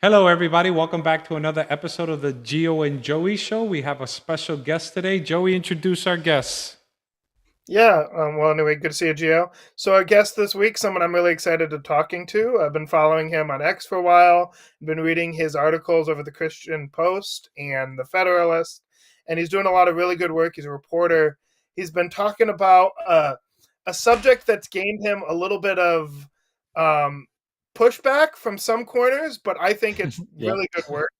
Hello, everybody. Welcome back to another episode of the Gio and Joey show. We have a special guest today. Joey, introduce our guests. Well, anyway, good to see you, Gio. So, our guest this week, someone I'm really excited to talking to. I've been following him on X for a while. I've been reading his articles over the Christian Post and the Federalist, and he's doing a lot of really good work. He's a reporter. He's been talking about a subject that's gained him a little bit of um, pushback from some corners, but I think it's Yep. really good work,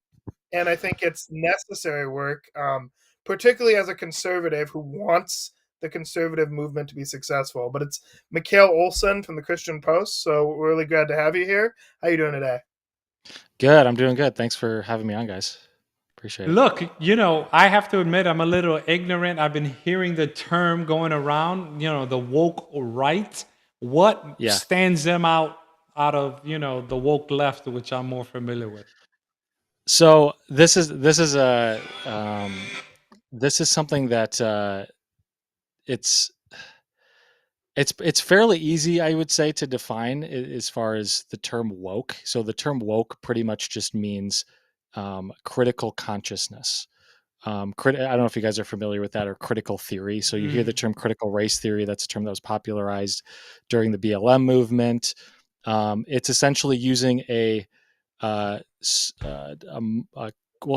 and I think it's necessary work, particularly as a conservative who wants the conservative movement to be successful. But it's Mikale Olson from the Christian Post, so we're really glad to have you here. How you doing today? Good. I'm doing good. Thanks for having me on, guys. Appreciate it. Look, I have to admit I'm a little ignorant. I've been hearing the term going around, the woke right. What Yeah. stands them out of, the woke left, which I'm more familiar with? So this is something that it's fairly easy, I would say, to define as far as the term woke. So the term woke pretty much just means critical consciousness. I don't know if you guys are familiar with that, or critical theory. So you hear the term critical race theory. That's a term that was popularized during the BLM movement. It's essentially using we'll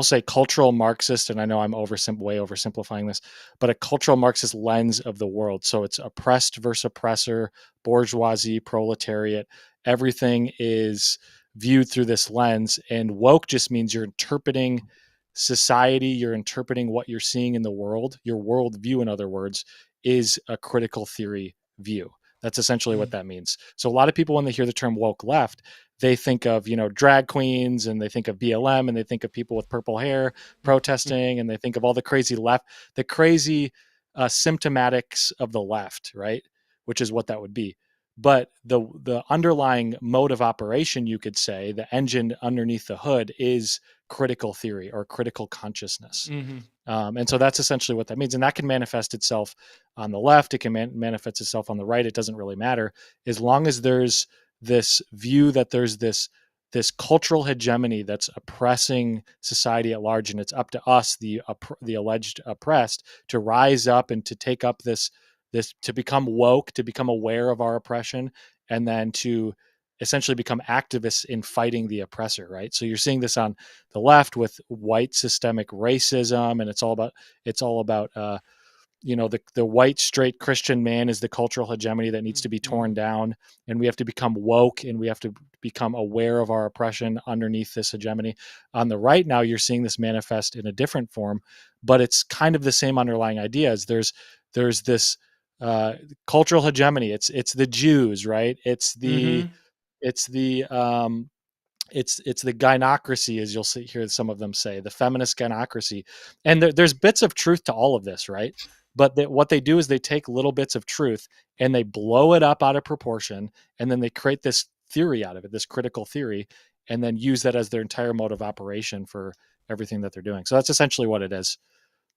say cultural Marxist, and I know I'm way oversimplifying this, but a cultural Marxist lens of the world. So it's oppressed versus oppressor, bourgeoisie, proletariat. Everything is viewed through this lens, and woke just means you're interpreting society, you're interpreting what you're seeing in the world. Your worldview, in other words, is a critical theory view. That's essentially what that means. So a lot of people, when they hear the term woke left, they think of, drag queens, and they think of BLM, and they think of people with purple hair protesting, and they think of all the crazy symptomatics of the left, right? Which is what that would be. But the underlying mode of operation, you could say, the engine underneath the hood, is critical theory or critical consciousness. And so that's essentially what that means. And that can manifest itself on the left. It can manifest itself on the right. It doesn't really matter, as long as there's this view that there's this cultural hegemony that's oppressing society at large, and it's up to us, the alleged oppressed, to rise up and to take up this to become woke, to become aware of our oppression, and then to essentially become activists in fighting the oppressor, right? So you're seeing this on the left with white systemic racism, and it's all about the white straight Christian man is the cultural hegemony that needs to be torn down, and we have to become woke, and we have to become aware of our oppression underneath this hegemony. On the right now, you're seeing this manifest in a different form, but it's kind of the same underlying ideas. There's this cultural hegemony. It's the Jews, right? It's the gynocracy, as you'll hear some of them say, the feminist gynocracy. And there's bits of truth to all of this, right? But what they do is they take little bits of truth and they blow it up out of proportion, and then they create this theory out of it, this critical theory, and then use that as their entire mode of operation for everything that they're doing. So that's essentially what it is.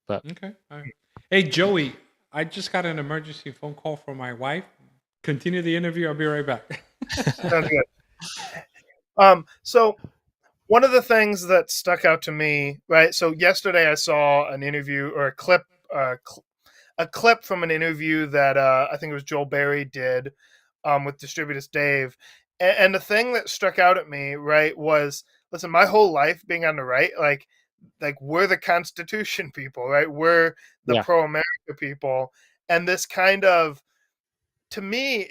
But Okay. All right. Hey, Joey, I just got an emergency phone call from my wife. Continue the interview. I'll be right back. Sounds good. So one of the things that stuck out to me, right? So yesterday I saw an interview or a clip from an interview that I think it was Joel Berry did with Distributist Dave. And the thing that struck out at me, right, was, listen, my whole life being on the right, like we're the Constitution people, right? We're the yeah, pro-America people. And this kind of, to me,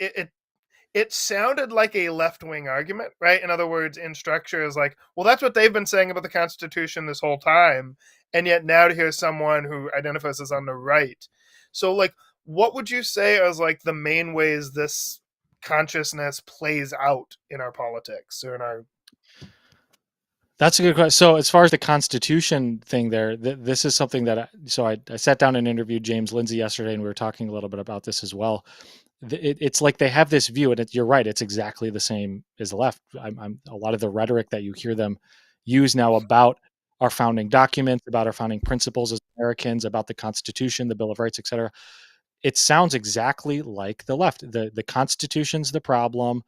it sounded like a left-wing argument, right? In other words, in structure is like, well, that's what they've been saying about the Constitution this whole time. And yet now to hear someone who identifies as on the right. So, like, what would you say as like the main ways this consciousness plays out in our politics or in our... that's a good question. So as far as the Constitution thing there, this is something that I sat down and interviewed James Lindsay yesterday, and we were talking a little bit about this as well. It's like they have this view, and you're right, it's exactly the same as the left. I'm a lot of the rhetoric that you hear them use now about our founding documents, about our founding principles as Americans, about the Constitution, the Bill of Rights, etc. It sounds exactly like the left. The Constitution's the problem.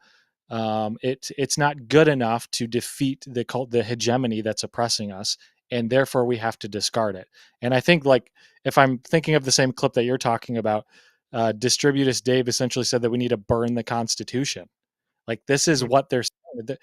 It's not good enough to defeat the hegemony that's oppressing us, and therefore we have to discard it. And I think, like, if I'm thinking of the same clip that you're talking about, Distributus Dave essentially said that we need to burn the Constitution. Like, this is what they're saying.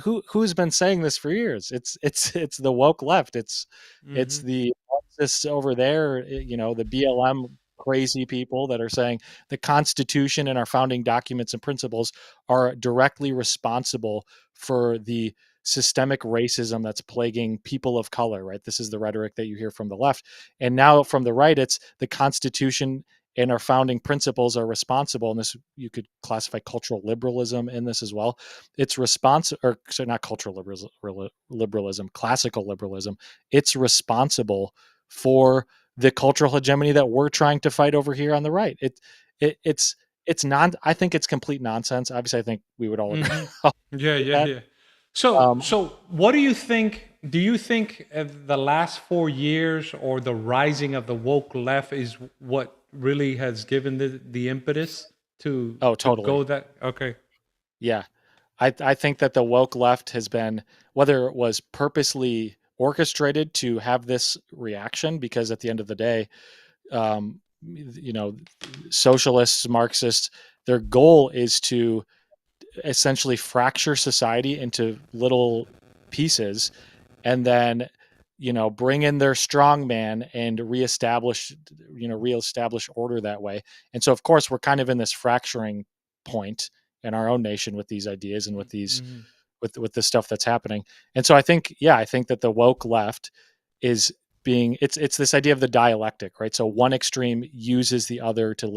Who's been saying this for years? It's the woke left. It's Mm-hmm. the Marxists over there. The BLM crazy people that are saying the Constitution and our founding documents and principles are directly responsible for the systemic racism that's plaguing people of color. Right? This is the rhetoric that you hear from the left, and now from the right, it's the Constitution and our founding principles are responsible. And this, you could classify cultural liberalism in this as well. It's not cultural liberalism, classical liberalism. It's responsible for the cultural hegemony that we're trying to fight over here on the right. It's non. I think it's complete nonsense. Obviously, I think we would all agree Mm-hmm. Yeah, with yeah, that. yeah. So, Um, what do you think? Do you think the last 4 years or the rising of the woke left is what really has given the impetus oh, to go totally. that? Okay. Yeah. I think that the woke left has been, whether it was purposely orchestrated to have this reaction, because at the end of the day, socialists, Marxists, their goal is to essentially fracture society into little pieces, and then bring in their strong man and reestablish order that way. And so, of course, we're kind of in this fracturing point in our own nation with these ideas and with these Mm-hmm. with the stuff that's happening. And so I think that the woke left is it's this idea of the dialectic, right? So one extreme uses the other to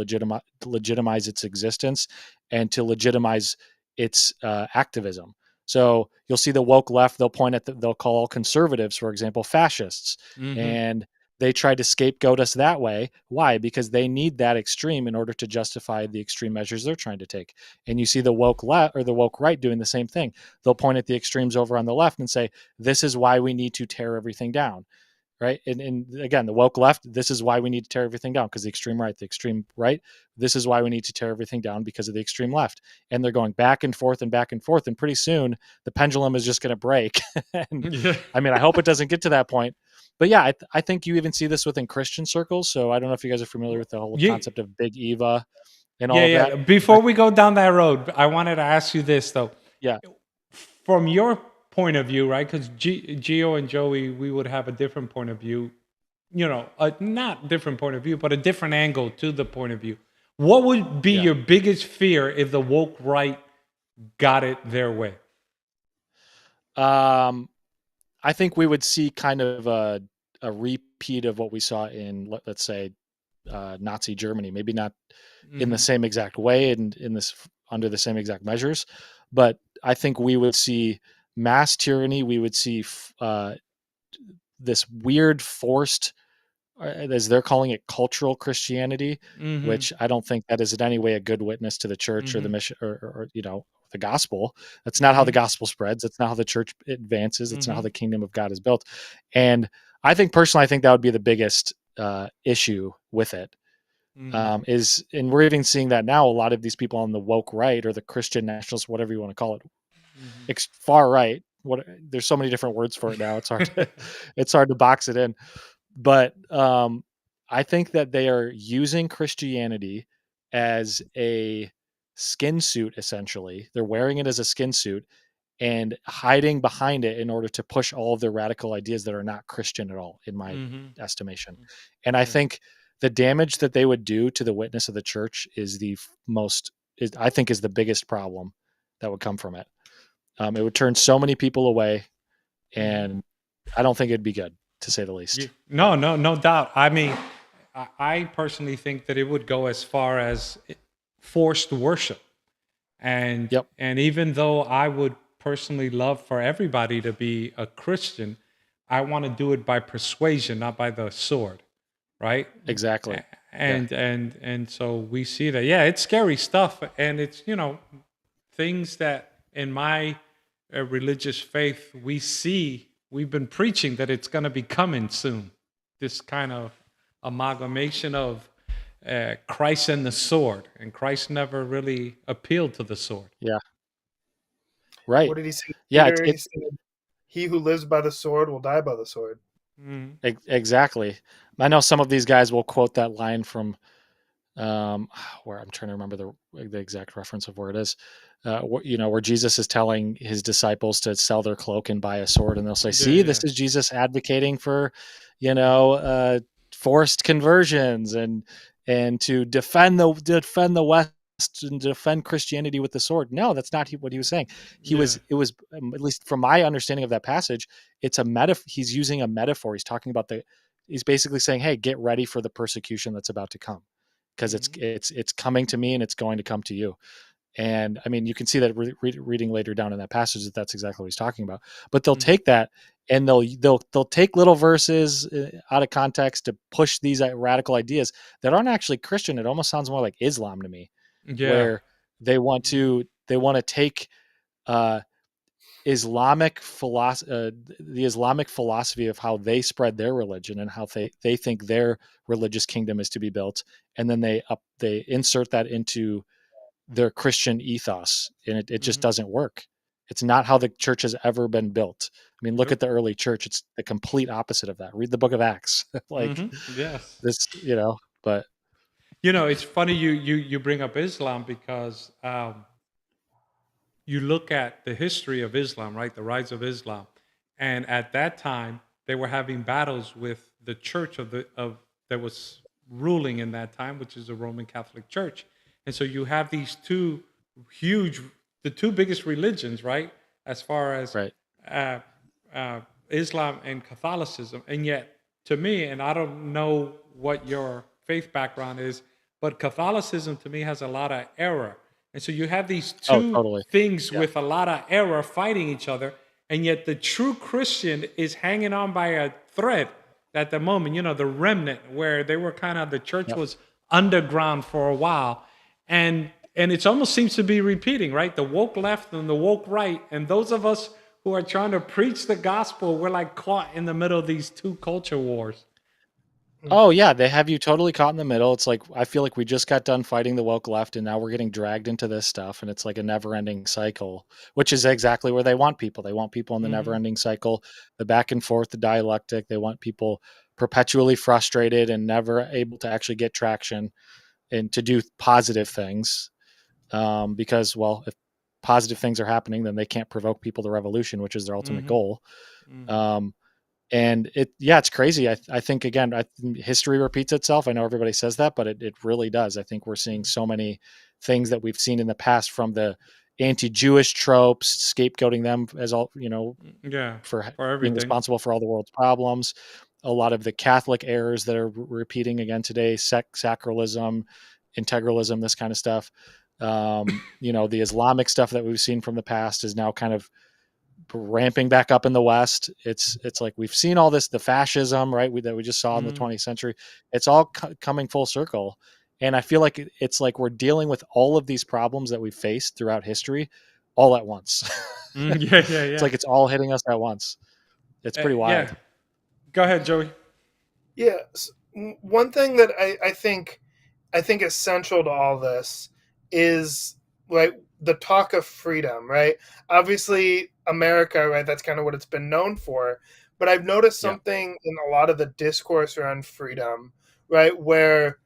legitimize its existence and to legitimize its activism. So you'll see the woke left, they'll call conservatives, for example, fascists. Mm-hmm. And they try to scapegoat us that way. Why? Because they need that extreme in order to justify the extreme measures they're trying to take. And you see the woke left or the woke right doing the same thing. They'll point at the extremes over on the left and say, this is why we need to tear everything down. Right. And again, the woke left, this is why we need to tear everything down, because the extreme right, this is why we need to tear everything down because of the extreme left. And they're going back and forth and back and forth. And pretty soon the pendulum is just going to break. And Yeah. I mean, I hope it doesn't get to that point. But yeah, I think you even see this within Christian circles. So I don't know if you guys are familiar with the whole Yeah. concept of Big Eva and Yeah, all of yeah. that. Before we go down that road, I wanted to ask you this though. Yeah. From your point of view, right? Because Gio and Joey, we would have a different point of view. A not different point of view, but a different angle to the point of view. What would be Yeah. your biggest fear if the woke right got it their way? I think we would see kind of a repeat of what we saw in, let's say, Nazi Germany. Maybe not in the Mm-hmm. same exact way and in this under the same exact measures, but I think we would see mass tyranny. We would see this weird forced, as they're calling it, cultural Christianity, Mm-hmm. which I don't think that is in any way a good witness to the church or the Mm-hmm. mission or the gospel. That's not how the Mm-hmm. gospel spreads. That's not how the church advances. It's not how Mm-hmm. the kingdom of God is built. And I think personally, I think that would be the biggest issue with it. Mm-hmm. And we're even seeing that now. A lot of these people on the woke right or the Christian nationalists, whatever you want to call it, far right. There's so many different words for it now. It's hard to box it in. But I think that they are using Christianity as a skin suit. Essentially, they're wearing it as a skin suit and hiding behind it in order to push all of their radical ideas that are not Christian at all, in my Mm-hmm. estimation. And I Yeah. think the damage that they would do to the witness of the church is I think is the biggest problem that would come from it. It would turn so many people away, Mm-hmm. and I don't think it'd be good, to say the Yeah. least. No, no, no doubt. I mean, I personally think that it would go as far as forced worship. And Yep, and even though I would personally love for everybody to be a Christian, I want to do it by persuasion, not by the sword, right? exactly. Yeah, And so we see that. Yeah, it's scary stuff, and it's things that in my religious faith we've been preaching that it's going to be coming soon. This kind of amalgamation of Christ and the sword, and Christ never really appealed to the sword. yeah. Right. What did he say, Yeah, Peter? He said, "He who lives by the sword will die by the sword." Mm. exactly. I know some of these guys will quote that line from where I'm trying to remember the exact reference of where it is. Where Jesus is telling his disciples to sell their cloak and buy a sword, and they'll say, Yeah, "See, this yeah. is Jesus advocating for, you know, forced conversions and to defend the West and defend Christianity with the sword." No, that's not what he was saying. Yeah. It was at least from my understanding of that passage, it's a metaphor. He's using a metaphor. He's talking about he's basically saying, "Hey, get ready for the persecution that's about to come, because Mhm. it's coming to me and it's going to come to you." And I mean, you can see that reading later down in that passage that that's exactly what he's talking about. But they'll Mhm. take that and they'll take little verses out of context to push these radical ideas that aren't actually Christian. It almost sounds more like Islam to me, Yeah. where they want to take uh, Islamic philosophy, the Islamic philosophy of how they spread their religion and how they think their religious kingdom is to be built, and then they insert that into their Christian ethos, and it just Mhm. doesn't work. It's not how the church has ever been built. I mean, look Nope. at the early church. It's the complete opposite of that. Read the book of Acts. Like Mhm. Yes. this, but It's funny you bring up Islam because you look at the history of Islam, right? The rise of Islam, and at that time they were having battles with the church of that was ruling in that time, which is the Roman Catholic Church. And so you have these two huge, the two biggest religions, right? As far as right. uh, uh, Islam and Catholicism, and yet to me, and I don't know what your faith background is, but Catholicism to me has a lot of error. And so you have these Oh, two totally. things Yeah. with a lot of error fighting each other, and yet the true Christian is hanging on by a thread at the moment, the remnant where they were kind of the church Yep. was underground for a while. And it almost seems to be repeating, right? The woke left and the woke right. And those of us who are trying to preach the gospel, we're like caught in the middle of these two culture wars. Oh yeah, they have you totally caught in the middle. It's like I feel like we just got done fighting the woke left, and now we're getting dragged into this stuff, and it's like a never-ending cycle, which is exactly where they want people. They want people in the Mm-hmm. never-ending cycle, the back and forth, the dialectic. They want people perpetually frustrated and never able to actually get traction and to do positive things. Because, well, if positive things are happening, then they can't provoke people to revolution, which is their ultimate Mm-hmm. goal. Mm-hmm. Um, and it's crazy. I think again, history repeats itself. I know everybody says that, but it really does. I think we're seeing so many things that we've seen in the past, from the anti-Jewish tropes, scapegoating them as all, Yeah, for for being everything. responsible for all the world's problems. A lot of the Catholic errors that are repeating again today, sacralism, integralism, this kind of stuff. The Islamic stuff that we've seen from the past is now kind of ramping back up in the West. It's like we've seen all this, the fascism, right, that we just saw in the Mm-hmm. 20th century. It's all coming full circle, and I feel like it's like we're dealing with all of these problems that we've faced throughout history, all at once. Yeah, yeah, It's yeah. like it's all hitting us at once. It's pretty Yeah. wild. Go ahead, Joey. Yeah, one thing that I think essential to all this is like the talk of freedom, right? Obviously, America, right? That's kind of what it's been known for. But I've noticed Yeah, something in a lot of the discourse around freedom, right? Where,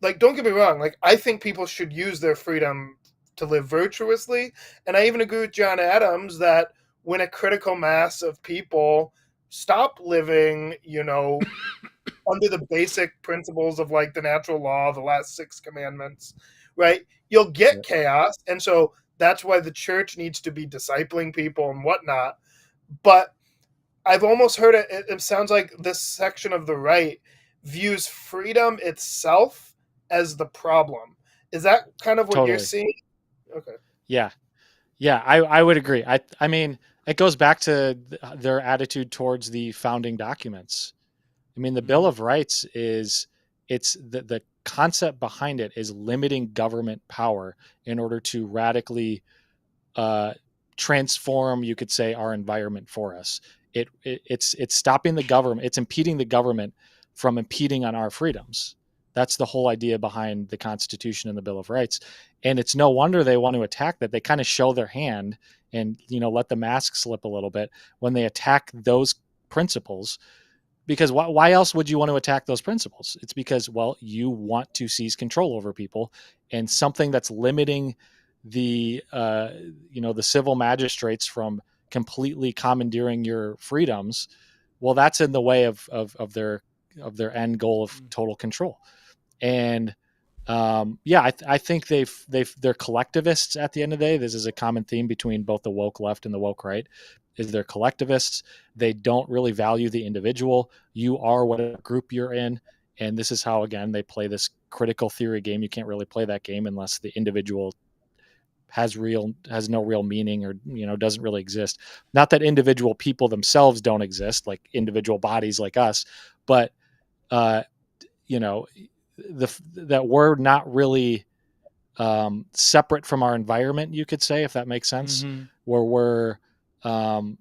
like, don't get me wrong, like, I think people should use their freedom to live virtuously. And I even agree with John Adams that when a critical mass of people stop living, under the basic principles of like the natural law, the last six commandments, right? You'll get yeah, chaos. And so that's why the church needs to be discipling people and whatnot. But I've almost heard it sounds like this section of the right views freedom itself as the problem. Is that kind of what you're totally. seeing? Okay. Yeah, yeah, I would agree. I mean, it goes back to their attitude towards the founding documents. I mean, the Bill Mm-hmm. of Rights it's the concept behind it is limiting government power in order to radically uh, transform, you could say, our environment for us. It's stopping the government. It's impeding the government from impeding on our freedoms. That's the whole idea behind the Constitution and the Bill of Rights. And it's no wonder they want to attack that. They kind of show their hand and let the mask slip a little bit when they attack those principles. Because why else would you want to attack those principles? It's because, well, you want to seize control over people, and something that's limiting the the civil magistrates from completely commandeering your freedoms, well, that's in the way of their end goal of total control. And I think they're collectivists at the end of the day. This is a common theme between both the woke left and the woke right, is they're collectivists. They don't really value the individual. You are whatever group you're in. And this is how, again, they play this critical theory game. You can't really play that game unless the individual has no real meaning, or doesn't really exist. Not that individual people themselves don't exist, like individual bodies like us, but that we're not really separate from our environment, you could say, if that makes sense. Mm-hmm. Where we're the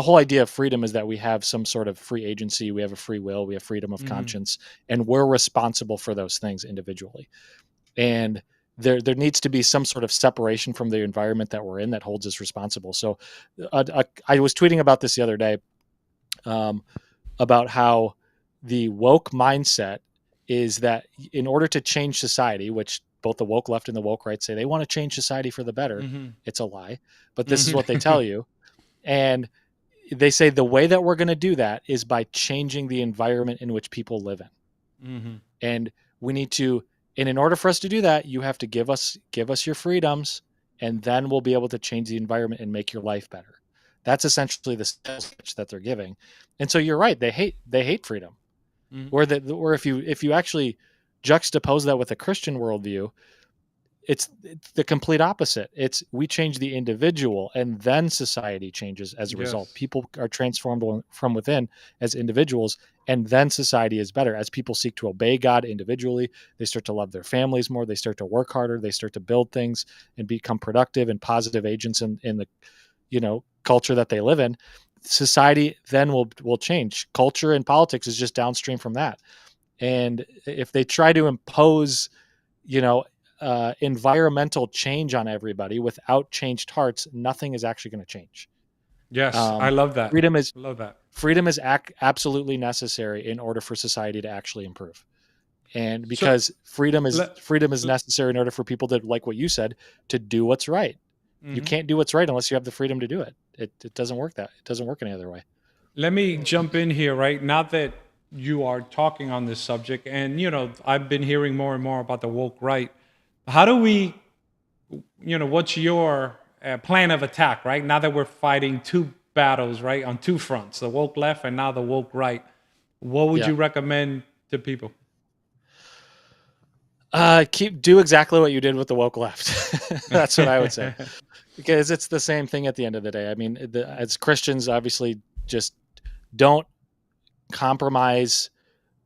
whole idea of freedom is that we have some sort of free agency, we have a free will, we have freedom of conscience, and we're responsible for those things individually. And there needs to be some sort of separation from the environment that we're in that holds us responsible. So I was tweeting about this the other day, about how the woke mindset is that in order to change society, which both the woke left and the woke right say they want to change society for the better. It's a lie, but this is what they tell you. And they say the way that we're going to do that is by changing the environment in which people live in. And we need to, and in order for us to do that, you have to give us your freedoms, and then we'll be able to change the environment and make your life better. That's essentially the sales pitch that they're giving. And so you're right. They hate freedom. Or if you actually juxtapose that with a Christian worldview, it's the complete opposite. It's we change the individual, and then society changes as a result. People are transformed from within as individuals, and then society is better. As people seek to obey God individually, they start to love their families more, they start to work harder, they start to build things and become productive and positive agents in the culture that they live in. Society then will change. Culture and politics is just downstream from that. And if they try to impose, environmental change on everybody without changed hearts, nothing is actually going to change. Yes, I love that. Freedom is absolutely necessary in order for society to actually improve. And because freedom is necessary in order for people to, like what you said, to do what's right. You can't do what's right unless you have the freedom to do it. It doesn't work it doesn't work any other way. Let me jump in here, right? Now that you are talking on this subject, and I've been hearing more and more about the woke right. How do we, what's your plan of attack, right? Now that we're fighting two battles, right, on two fronts, the woke left and now the woke right, what would you recommend to people? Do exactly what you did with the woke left. That's what I would say. Because it's the same thing at the end of the day. I mean, as Christians, obviously, just don't compromise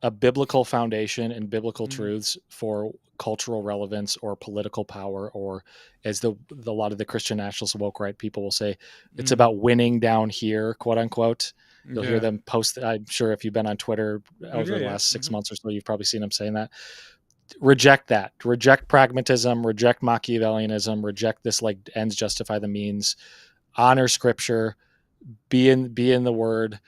a biblical foundation and biblical truths for cultural relevance or political power, or as a lot of the Christian nationalist woke right people will say, it's about winning down here, quote unquote. You'll hear them post. I'm sure if you've been on Twitter over the last 6 months or so, you've probably seen them saying that. Reject that. Reject pragmatism. Reject Machiavellianism. Reject this like ends justify the means. Honor Scripture. Be in the Word.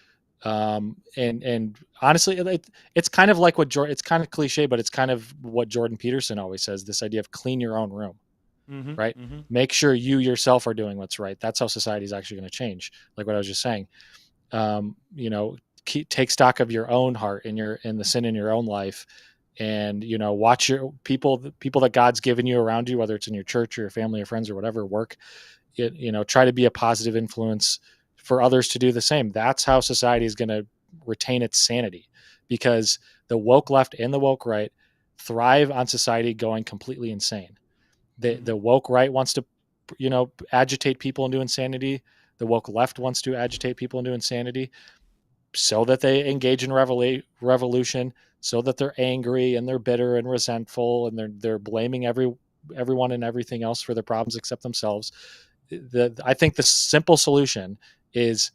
And honestly, it's kind of like it's kind of cliche, but it's kind of what Jordan Peterson always says. This idea of clean your own room, right? Make sure you yourself are doing what's right. That's how society is actually going to change. Like what I was just saying. Take stock of your own heart and the sin in your own life. And, watch your people that God's given you around you, whether it's in your church or your family or friends or whatever work, try to be a positive influence for others to do the same. That's how society is going to retain its sanity, because the woke left and the woke right thrive on society going completely insane. The woke right wants to, agitate people into insanity. The woke left wants to agitate people into insanity so that they engage in revolution, so that they're angry and they're bitter and resentful and they're blaming everyone and everything else for their problems except themselves. I think the simple solution is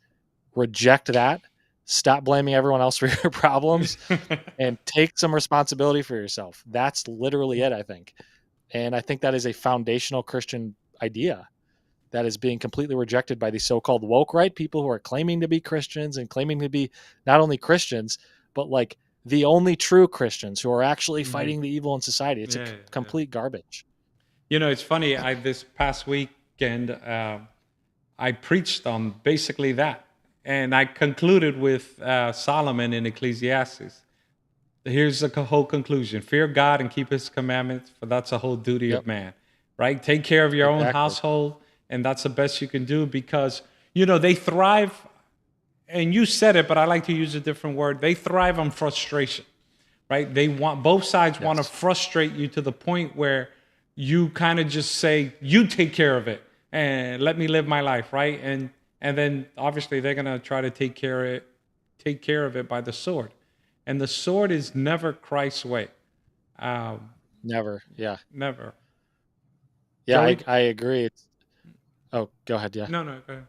reject that, stop blaming everyone else for your problems, and take some responsibility for yourself. That's literally it, I think. And I think that is a foundational Christian idea. that is being completely rejected by these so-called woke right people who are claiming to be Christians and claiming to be not only Christians, but like the only true Christians who are actually fighting the evil in society. It's Yeah. complete garbage. It's funny. This past weekend, I preached on basically that, and I concluded with Solomon in Ecclesiastes. Here's the whole conclusion: fear God and keep His commandments, for that's a whole duty of man. Right? Take care of your own household, and that's the best you can do, because they thrive. And you said it, but I like to use a different word. They thrive on frustration. Right? They want both sides want to frustrate you to the point where you kind of just say, you take care of it and let me live my life, right? And then obviously they're gonna try to take care of it by the sword. And the sword is never Christ's way. Never. Yeah. Never. Yeah, I agree. Oh, go ahead. Yeah. No, go ahead.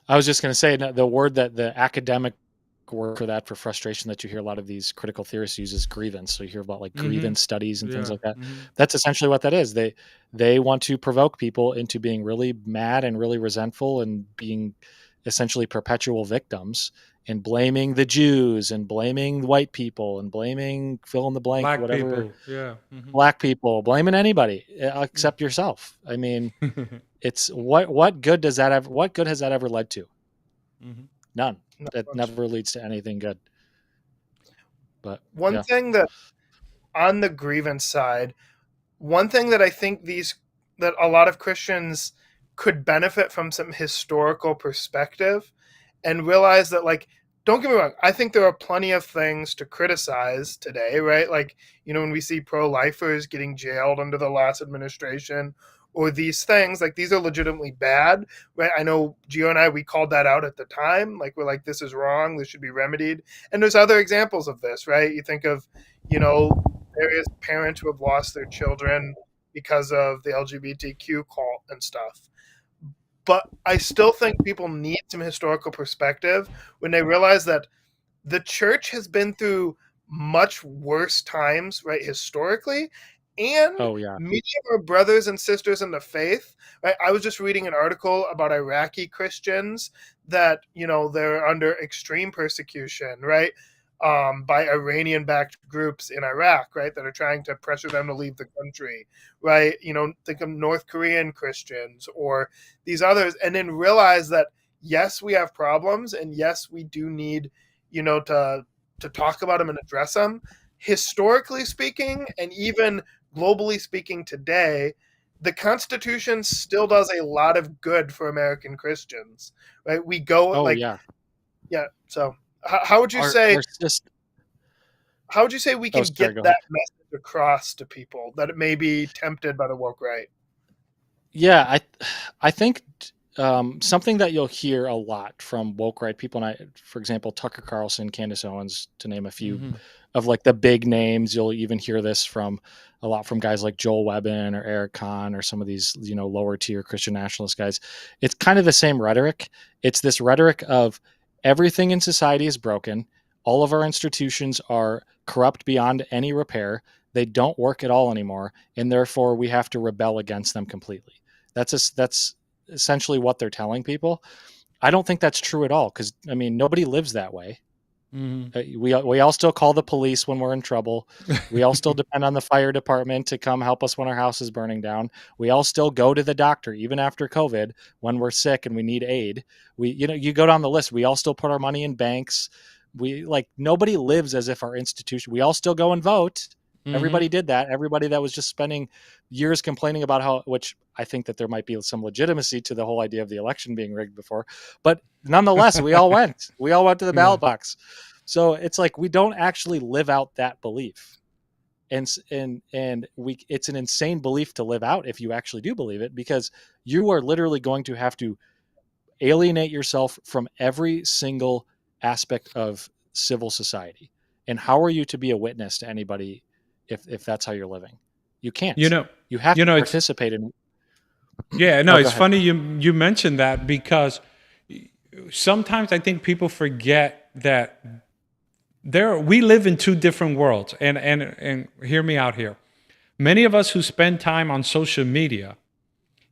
I was just going to say the word that the academic word for that, for frustration, that you hear a lot of these critical theorists use is grievance. So you hear about like grievance studies and things like that. That's essentially what that is. They want to provoke people into being really mad and really resentful and being essentially perpetual victims and blaming the Jews and blaming white people and blaming fill in the blank, Black whatever. People. Yeah. Black people, blaming anybody except yourself. I mean, it's what good has that ever led to? None. That never leads to anything good. But one thing that on the grievance side, one thing that I think that a lot of Christians could benefit from some historical perspective and realize that, like, don't get me wrong, I think there are plenty of things to criticize today, right? Like, when we see pro-lifers getting jailed under the last administration, or these things, like, these are legitimately bad, right? I know Gio and I, we called that out at the time. Like, we're like, this is wrong, this should be remedied. And there's other examples of this, right? You think of, various parents who have lost their children because of the LGBTQ cult and stuff. But I still think people need some historical perspective when they realize that the church has been through much worse times, right, historically. And many of our brothers and sisters in the faith, right? I was just reading an article about Iraqi Christians that, they're under extreme persecution, right? By Iranian-backed groups in Iraq, right, that are trying to pressure them to leave the country, right? Think of North Korean Christians or these others, and then realize that, yes, we have problems, and yes, we do need, to talk about them and address them. Historically speaking, and even globally speaking today, the Constitution still does a lot of good for American Christians, right? We go So how would you say? How would you say we can get that message across to people that it may be tempted by the woke right? Yeah, I think something that you'll hear a lot from woke right people, and for example, Tucker Carlson, Candace Owens, to name a few of like the big names. You'll even hear this a lot from guys like Joel Webbin or Eric Kahn or some of these, lower tier Christian nationalist guys. It's kind of the same rhetoric. It's this rhetoric of everything in society is broken. All of our institutions are corrupt beyond any repair. They don't work at all anymore, and therefore we have to rebel against them completely. That's essentially what they're telling people. I don't think that's true at all, because nobody lives that way. We all still call the police when we're in trouble. We all still depend on the fire department to come help us when our house is burning down. We all still go to the doctor even after COVID when we're sick and we need aid. You go down the list. We all still put our money in banks. Nobody lives as if our institution. We all still go and vote. Everybody did that. Everybody that was just spending years complaining about which I think that there might be some legitimacy to the whole idea of the election being rigged before, but nonetheless, we all went to the ballot box. So it's like, we don't actually live out that belief. And it's an insane belief to live out if you actually do believe it, because you are literally going to have to alienate yourself from every single aspect of civil society. And how are you to be a witness to anybody if that's how you're living? You can't. You have to participate in. Yeah, no, it's funny you mentioned that, because sometimes I think people forget that we live in two different worlds. And hear me out here. Many of us who spend time on social media,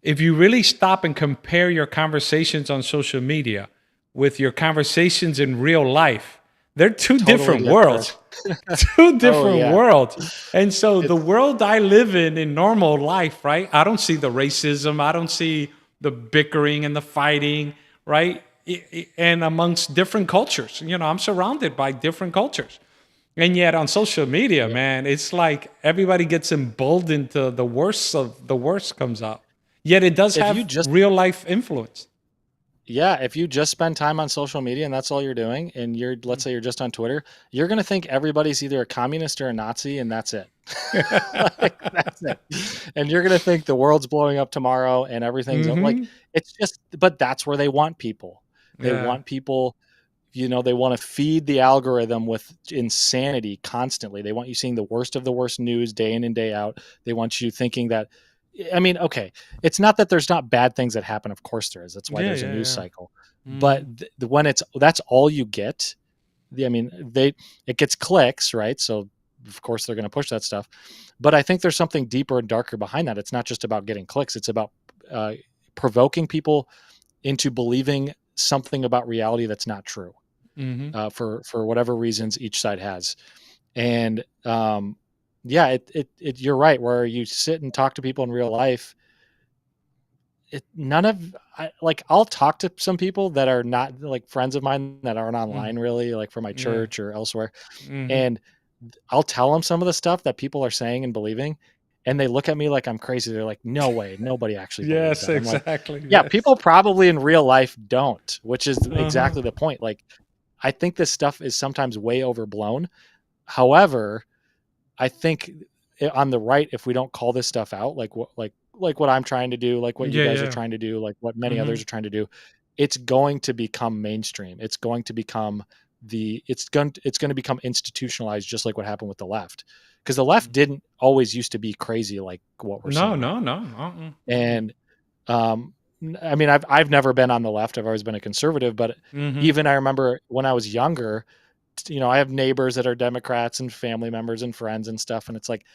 if you really stop and compare your conversations on social media with your conversations in real life, they're two Totally different different. worlds. Two different yeah. worlds. And so the It's world I live in normal life, right? I don't see the racism. I don't see the bickering and the fighting, right? And amongst different cultures, I'm surrounded by different cultures. And yet on social media, yeah. man, it's like everybody gets emboldened to the worst of the worst comes out. Yet it does If you have just real life influence. if you just spend time on social media and that's all you're doing, and let's say you're just on Twitter, you're gonna think everybody's either a communist or a Nazi, and that's it. Like, that's it. And you're gonna think the world's blowing up tomorrow and everything's like, it's just, but that's where they want people. They Yeah. want people, they want to feed the algorithm with insanity constantly. They want you seeing the worst of the worst news day in and day out. They want you thinking that, I mean, okay, it's not that there's not bad things that happen. Of course there is. That's why there's a news cycle. But when that's all you get, it gets clicks, right? So of course they're going to push that stuff. But I think there's something deeper and darker behind that. It's not just about getting clicks. It's about provoking people into believing something about reality that's not true. For whatever reasons each side has. And you're right. Where you sit and talk to people in real life, I'll talk to some people that are not like friends of mine that aren't online really, like from my church or elsewhere. And I'll tell them some of the stuff that people are saying and believing, and they look at me like I'm crazy. They're like, no way, nobody actually believes that. I'm exactly. like, yeah, people probably in real life don't, which is exactly the point. Like, I think this stuff is sometimes way overblown. However, I think on the right, if we don't call this stuff out, like what I'm trying to do, like what you guys are trying to do, like what many others are trying to do, it's going to become mainstream. It's going to become it's going to become institutionalized, just like what happened with the left. Because the left didn't always used to be crazy like what we're seeing. No. And I mean, I've never been on the left. I've always been a conservative, but even I remember when I was younger, I have neighbors that are Democrats and family members and friends and stuff. And it's like,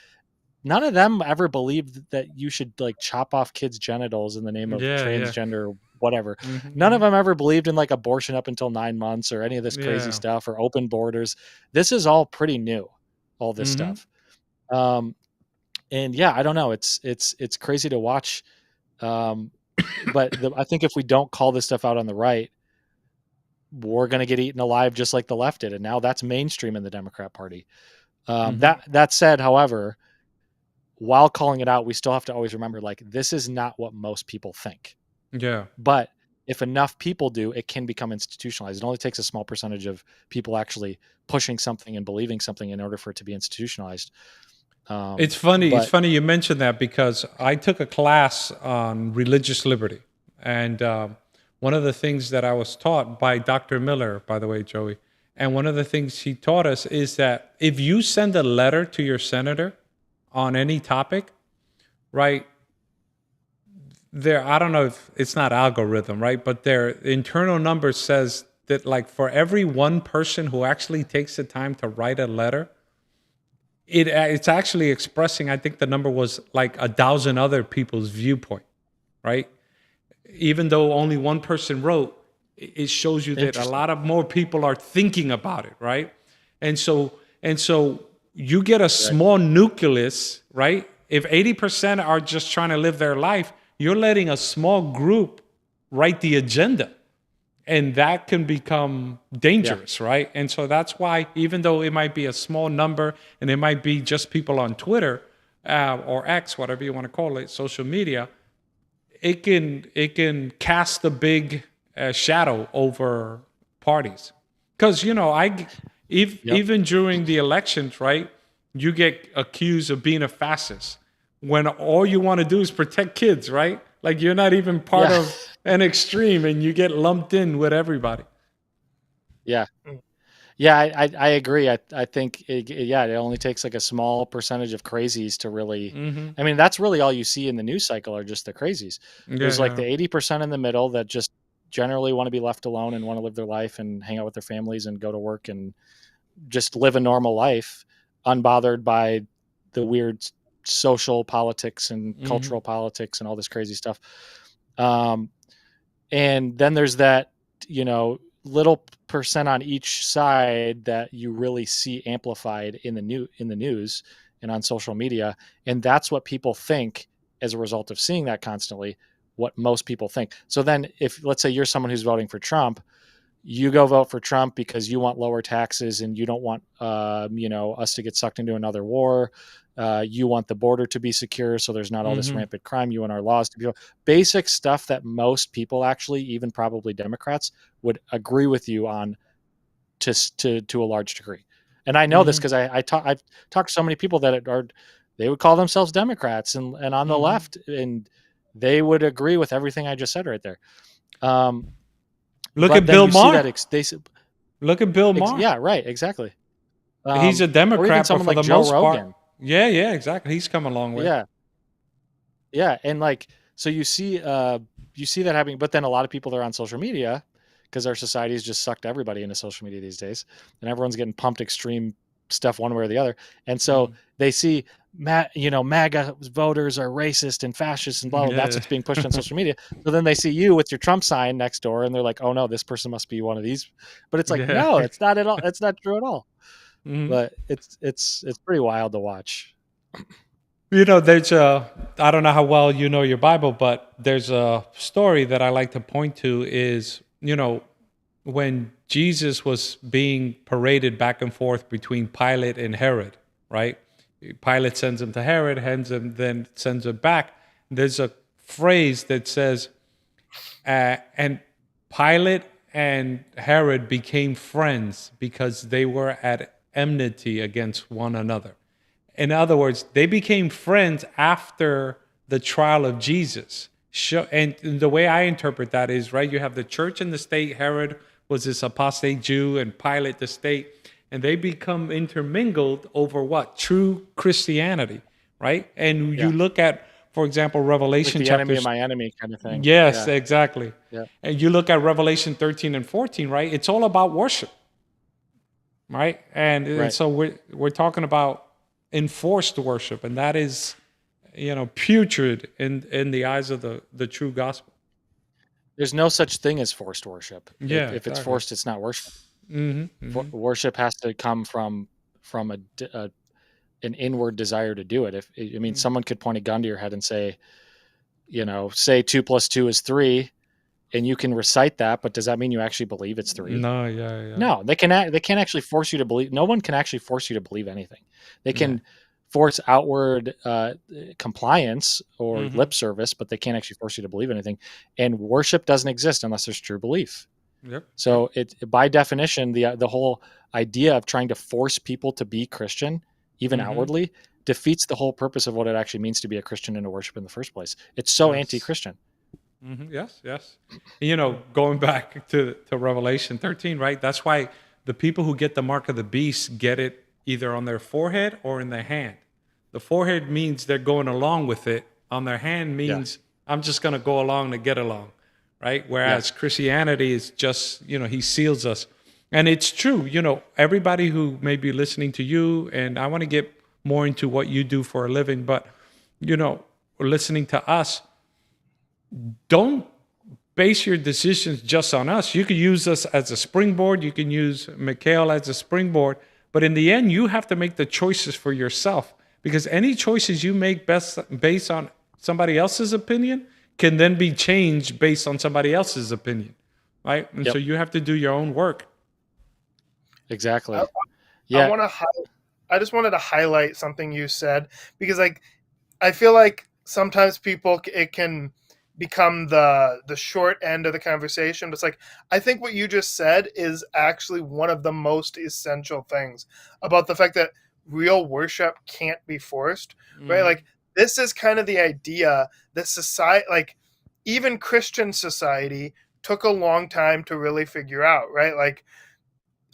none of them ever believed that you should like chop off kids' genitals in the name of transgender or whatever. None of them ever believed in like abortion up until 9 months or any of this crazy stuff or open borders. This is all pretty new, all this stuff. And yeah, I don't know. It's crazy to watch. But I think if we don't call this stuff out on the right, we're going to get eaten alive just like the left did. And now that's mainstream in the Democrat Party. That said, however, while calling it out, we still have to always remember, like, this is not what most people think. Yeah. But if enough people do, it can become institutionalized. It only takes a small percentage of people actually pushing something and believing something in order for it to be institutionalized. It's funny. It's funny you mentioned that because I took a class on religious liberty. And one of the things that I was taught by Dr. Miller, by the way, Joey, and one of the things he taught us is that if you send a letter to your senator on any topic, right, I don't know if it's not algorithm, right, but their internal number says that like for every one person who actually takes the time to write a letter, it's actually expressing, I think the number was like 1,000 other people's viewpoint, right? Even though only one person wrote, it shows you that a lot of more people are thinking about it, right? And so you get a small nucleus, right? If 80% are just trying to live their life, you're letting a small group write the agenda. And that can become dangerous, right? And so that's why, even though it might be a small number and it might be just people on Twitter or X, whatever you want to call it, social media, it can cast a big shadow over parties. Because, even during the elections, right, you get accused of being a fascist when all you want to do is protect kids, right? Like you're not even part of an extreme and you get lumped in with everybody. Yeah. Yeah, I agree. I think it only takes like a small percentage of crazies to really. I mean, that's really all you see in the news cycle are just the crazies. There's like the 80% in the middle that just generally want to be left alone and want to live their life and hang out with their families and go to work and just live a normal life, unbothered by the weird social politics and Mhm. cultural politics and all this crazy stuff. And then there's that, little percent on each side that you really see amplified in the news and on social media. And that's what people think as a result of seeing that constantly, what most people think. So then if, let's say you're someone who's voting for Trump, you go vote for Trump because you want lower taxes and you don't want, us to get sucked into another war. You want the border to be secure, so there's not all this Mhm. rampant crime. You want our laws to be basic stuff that most people, actually, even probably Democrats, would agree with you on to a large degree. And I know this Mhm. because I've talked to so many people that they would call themselves Democrats and on the Mhm. left, and they would agree with everything I just said right there. Look But at then Bill you see Maher. that Look at Bill Maher. yeah, right, exactly. He's a Or even Democrat, but someone for like the Joe most part, Rogan. yeah, exactly. He's come a long way. Yeah, yeah, and like, so you see that happening. But then a lot of people that are on social media, because our society has just sucked everybody into social media these days, and everyone's getting pumped extreme stuff one way or the other. And so Mhm. they see MAGA voters are racist and fascist and blah, blah. That's Yeah. what's being pushed on social media. So then they see you with your Trump sign next door, and they're like, "Oh no, this person must be one of these." But it's like, Yeah. no, it's not at all. It's not true at all. Mhm. But it's pretty wild to watch. There's I don't know how well you know your Bible, but there's a story that I like to point to is, when Jesus was being paraded back and forth between Pilate and Herod, right? Pilate sends him to Herod, then sends him back. There's a phrase that says, and Pilate and Herod became friends because they were at enmity against one another. In other words, they became friends after the trial of Jesus. And the way I interpret that is, right, you have the church and the state. Herod was this apostate Jew, and Pilate the state. And they become intermingled over what? True Christianity, right? And Yeah, you look at, for example, like Revelation the enemy of chapters. my enemy kind of thing. Yes, Yeah, exactly. yeah. And you look at Revelation 13 and 14, right? It's all about worship, right? And Right. so we're talking about enforced worship, and that is, putrid in the eyes of the true gospel. There's no such thing as forced worship. Yeah, If it's exactly. forced, it's not worship. Hmm. Hmm. Worship has to come from an inward desire to do it. If I mean, someone could point a gun to your head and say, say 2 + 2 is 3, and you can recite that, but does that mean you actually believe it's 3? No, yeah, No, they can't actually force you to believe. No one can actually force you to believe anything. They yeah. can force outward compliance or Hmm. lip service, but they can't actually force you to believe anything. And worship doesn't exist unless there's true belief. Yep, yep. So it, by definition, the whole idea of trying to force people to be Christian, even Hmm. outwardly, defeats the whole purpose of what it actually means to be a Christian and to worship in the first place. It's so Yes. anti-Christian. Yes, yes. Going back to Revelation 13, right? That's why the people who get the mark of the beast get it either on their forehead or in their hand. The forehead means they're going along with it. On their hand Yeah, means I'm just going to go along to get along, right? yeah, Whereas Christianity is just, he seals us. And it's true, everybody who may be listening to you, and I want to get more into what you do for a living, but, listening to us, don't base your decisions just on us. You can use us as a springboard. You can use Mikale as a springboard. But in the end, you have to make the choices for yourself, because any choices you make based on somebody else's opinion can then be changed based on somebody else's opinion, right? And so yep, you have to do your own work. I, exactly. I Yeah, want to. I just wanted to highlight something you said because, I feel like sometimes it can become the short end of the conversation. But it's like I think what you just said is actually one of the most essential things about the fact that real worship can't be forced, right? Mm-hmm. Like this is kind of the idea that society, like even Christian society, took a long time to really figure out, right? Like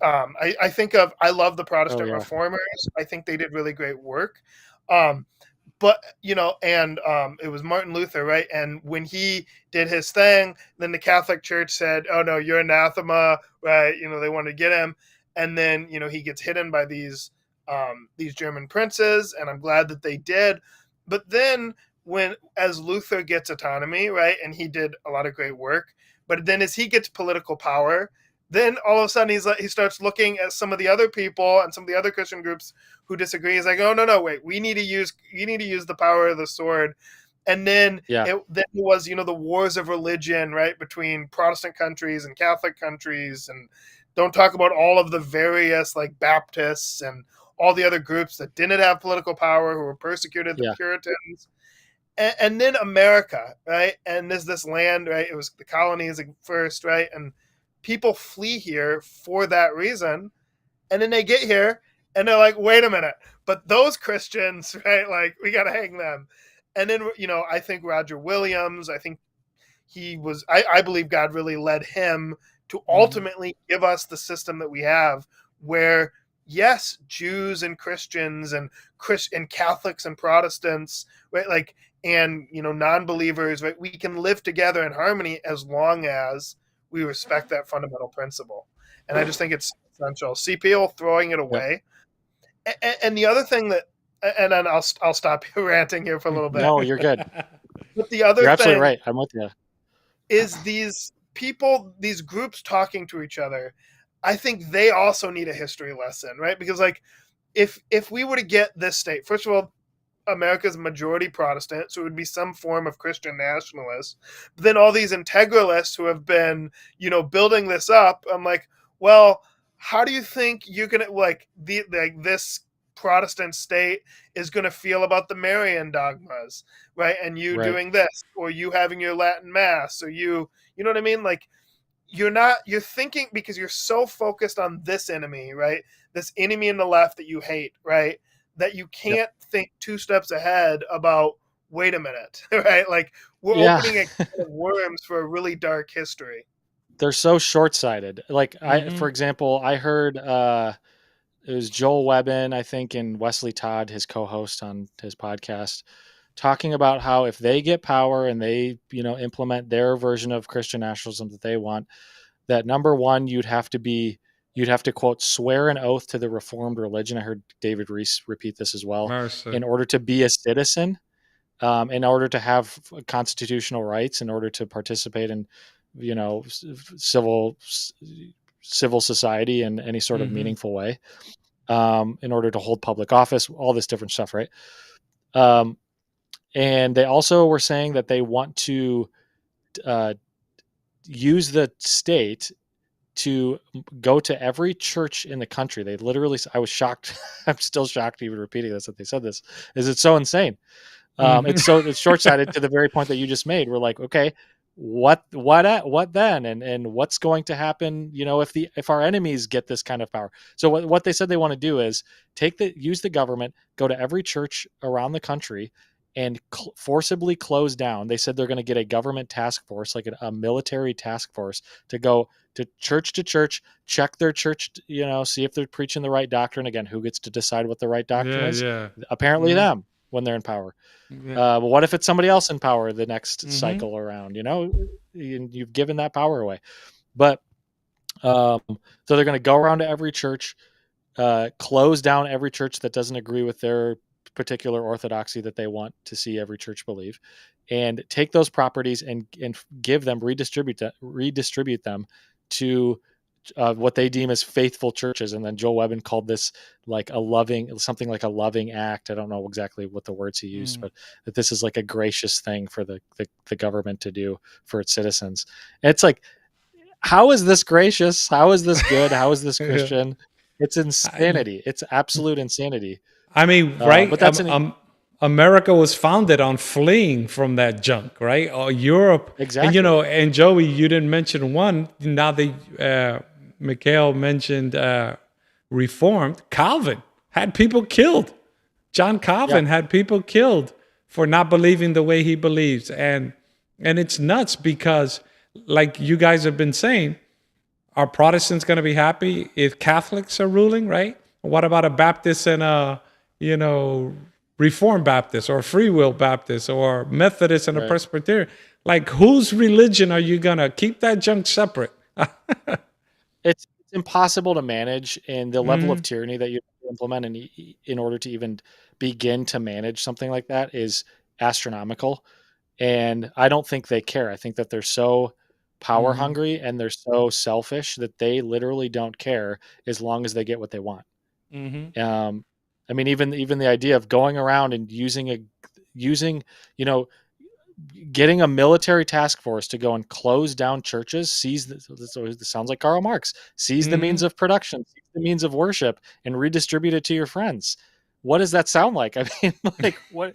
I love the oh Protestant yeah, reformers. I think they did really great work. Um, but and it was Martin Luther, right? And when he did his thing, then the Catholic Church said, "Oh no, you're anathema," right? They want to get him, and then he gets hidden by these German princes, and I'm glad that they did. But then as Luther gets autonomy, right, and he did a lot of great work, but then as he gets political power, then all of a sudden he starts looking at some of the other people and some of the other Christian groups who disagree. He's like, oh no, wait, you need to use the power of the sword. And then it was, the wars of religion, right, between Protestant countries and Catholic countries, and don't talk about all of the various like Baptists and all the other groups that didn't have political power, who were persecuted, the Puritans. And then America, right? And there's this land, right? It was the colonies first, right? And people flee here for that reason. And then they get here and they're like, wait a minute, but those Christians, right? Like, we got to hang them. And then, I think Roger Williams, I think I believe God really led him to ultimately give us the system that we have, where, yes, Jews and Christians and Catholics and Protestants, right? Like, and, non-believers, right? We can live together in harmony as long as we respect that fundamental principle. And I just think it's essential. See people throwing it away. And the other thing that, and then I'll stop ranting here for a little bit. No, you're good. But the other you're thing absolutely right. I'm with you. Is these people, these groups talking to each other, I think they also need a history lesson, right? Because like, if we were to get this state, first of all, America's majority Protestant, so it would be some form of Christian nationalist. But then all these integralists who have been, building this up, I'm like, well, how do you think you're gonna this Protestant state is going to feel about the Marian dogmas, right? And you doing this, or you having your Latin mass, or you know what I mean? Like, you're thinking, because you're so focused on this enemy, right? This enemy in the left that you hate, right? That you can't think 2 steps ahead about, wait a minute, right? Like, we're opening a can of worms for a really dark history. They're so short-sighted. Like, for example, I heard it was Joel Webbin, I think, and Wesley Todd, his co-host on his podcast, talking about how if they get power and they, implement their version of Christian nationalism that they want, that number one, you'd have to, quote, swear an oath to the Reformed religion. I heard David Reese repeat this as well. Mercy. In order to be a citizen, in order to have constitutional rights, in order to participate in, civil society in any sort of meaningful way, in order to hold public office, all this different stuff, right? And they also were saying that they want to use the state to go to every church in the country. They literally, I was shocked. I'm still shocked even repeating this, that they said this, is it's so insane. It's short-sighted to the very point that you just made. We're like, okay, what then? And what's going to happen, if our enemies get this kind of power? So what they said they want to do is use the government, go to every church around the country, and forcibly close down. They said they're going to get a government task force, like a military task force, to go to church, check their church, see if they're preaching the right doctrine. Again, who gets to decide what the right doctrine is? Apparently them, when they're in power. But what if it's somebody else in power the next cycle around? You've given that power away. But so they're going to go around to every church, close down every church that doesn't agree with their particular orthodoxy that they want to see every church believe, and take those properties and give them, redistribute them to what they deem as faithful churches. And then Joel Webbin called this like something like a loving act. I don't know exactly what the words he used, but that this is like a gracious thing for the government to do for its citizens. And it's like, how is this gracious? How is this good? How is this Christian? It's insanity. It's absolute insanity. I mean, right? But that's America was founded on fleeing from that junk, right? Or Europe. Exactly. And, and Joey, you didn't mention one. Now Mikale mentioned Reformed. Calvin had people killed. John Calvin had people killed for not believing the way he believes. And it's nuts because, like you guys have been saying, are Protestants going to be happy if Catholics are ruling, right? What about a Baptist and a, Reformed Baptist or Free Will Baptist or Methodist and a Presbyterian? Like, whose religion are you going to keep that junk separate? It's impossible to manage, and the level of tyranny that you implement in order to even begin to manage something like that is astronomical. And I don't think they care. I think that they're so power Mm-hmm. hungry and they're so selfish that they literally don't care as long as they get what they want. Mm-hmm. I mean, even the idea of going around and using, you know, getting a military task force to go and close down churches, this sounds like Karl Marx, seize the means Mm-hmm. of production, seize the means of worship, and redistribute it to your friends. What does that sound like? I mean, like what?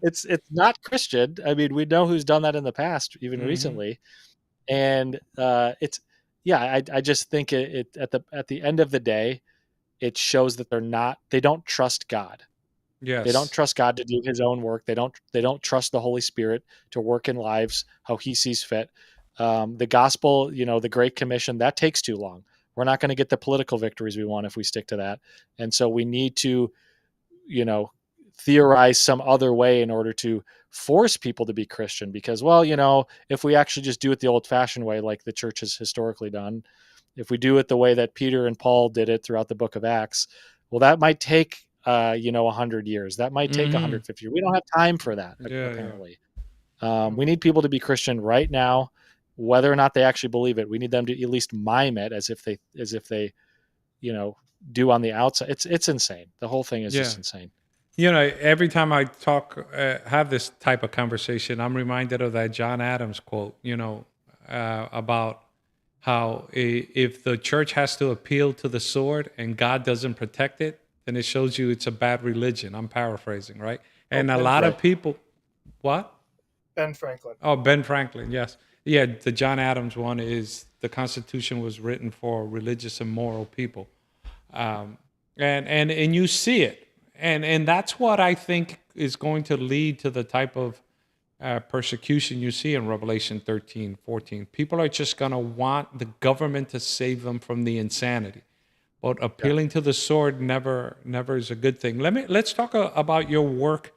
It's not Christian. I mean, we know who's done that in the past, even Mm-hmm. recently, and it's yeah. I just think it at the end of the day, it shows that they don't trust God. They don't Yes. trust God to do his own work. They don't trust the Holy Spirit to work in lives how he sees fit. The gospel, the Great Commission, that takes too long. We're not going to get the political victories we want if we stick to that. And so we need to, you know, theorize some other way in order to force people to be Christian because, well, if we actually just do it the old fashioned way, like the church has historically done, if we do it the way that Peter and Paul did it throughout the book of Acts, well, that might take 100 years. That might take Mm-hmm. 150 years. We don't have time for that, Yeah, yeah. apparently. We need people to be Christian right now, whether or not they actually believe it. We need them to at least mime it as if they do on the outside. It's insane. The whole thing is just Yeah. insane. Every time I have this type of conversation, I'm reminded of that John Adams quote, about how if the church has to appeal to the sword and God doesn't protect it, then it shows you it's a bad religion. I'm paraphrasing, right? And a Ben lot of Right. people, what? Ben Franklin. Oh, Ben Franklin, yes. Yeah, the John Adams one is the Constitution was written for religious and moral people. um, and you see it, and that's what I think is going to lead to the type of persecution you see in Revelation 13, 14. People are just going to want the government to save them from the insanity, but Yeah. appealing to the sword never is a good thing. Let's talk about your work.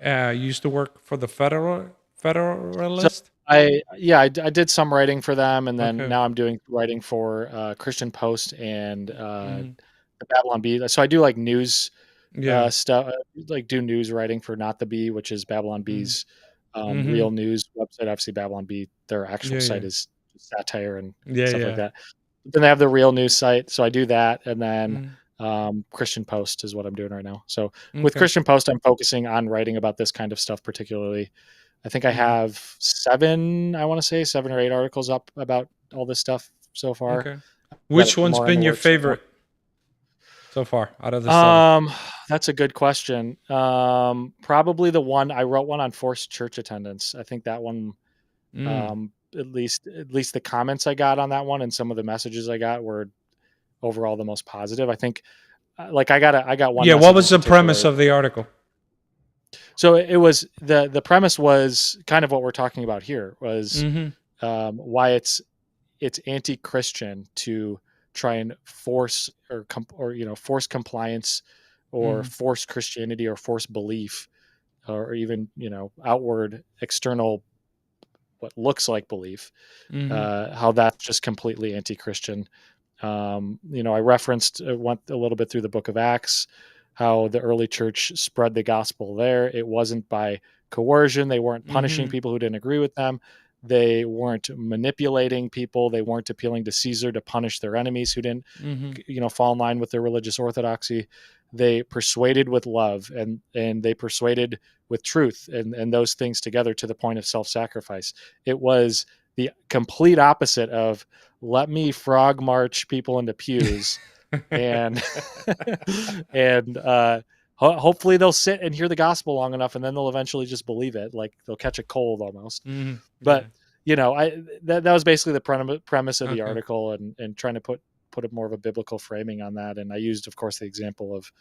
You used to work for the So Federalist. I did some writing for them, and then Okay. now I'm doing writing for Christian Post and Mhm. the Babylon Bee. So I do like news Yeah. stuff, like do news writing for Not the Bee, which is Babylon Mm-hmm. Bee's Mm-hmm. real news website. Obviously, Babylon Bee, their actual Yeah, site yeah, is satire and yeah, stuff like yeah. that. But then they have the real news site, so I do that, and then Mm. Christian Post is what I'm doing right now. So with Okay. Christian Post, I'm focusing on writing about this kind of stuff particularly. I think I Mm-hmm. have I want to say 7 or 8 articles up about all this stuff so far. Okay. I've got a Which few one's more in the been your works right now. favorite so far out of the seven? That's a good question. Probably the one I wrote one on forced church attendance. I think that one, Mm. at least the comments I got on that one and some of the messages I got were overall the most positive. I think, like I got one Yeah. What message in was the premise particular. of the article? So it was the premise was kind of what we're talking about here was Mm-hmm. why it's anti-Christian to try and force force compliance or Mm-hmm. force Christianity or force belief or even outward external what looks like belief. Mm-hmm. How that's just completely anti-Christian. I referenced went a little bit through the book of Acts, how the early church spread the gospel there. It wasn't by coercion. They weren't punishing Mm-hmm. people who didn't agree with them. They weren't manipulating people. They weren't appealing to Caesar to punish their enemies who didn't, Mm-hmm. fall in line with their religious orthodoxy. They persuaded with love and they persuaded with truth and those things together to the point of self-sacrifice. It was the complete opposite of let me frog march people into pews and and hopefully they'll sit and hear the gospel long enough and then they'll eventually just believe it, like they'll catch a cold almost. Mm-hmm. Yeah. But that was basically the premise of the Okay. article and trying to put it more of a biblical framing on that. And I used, of course, the example of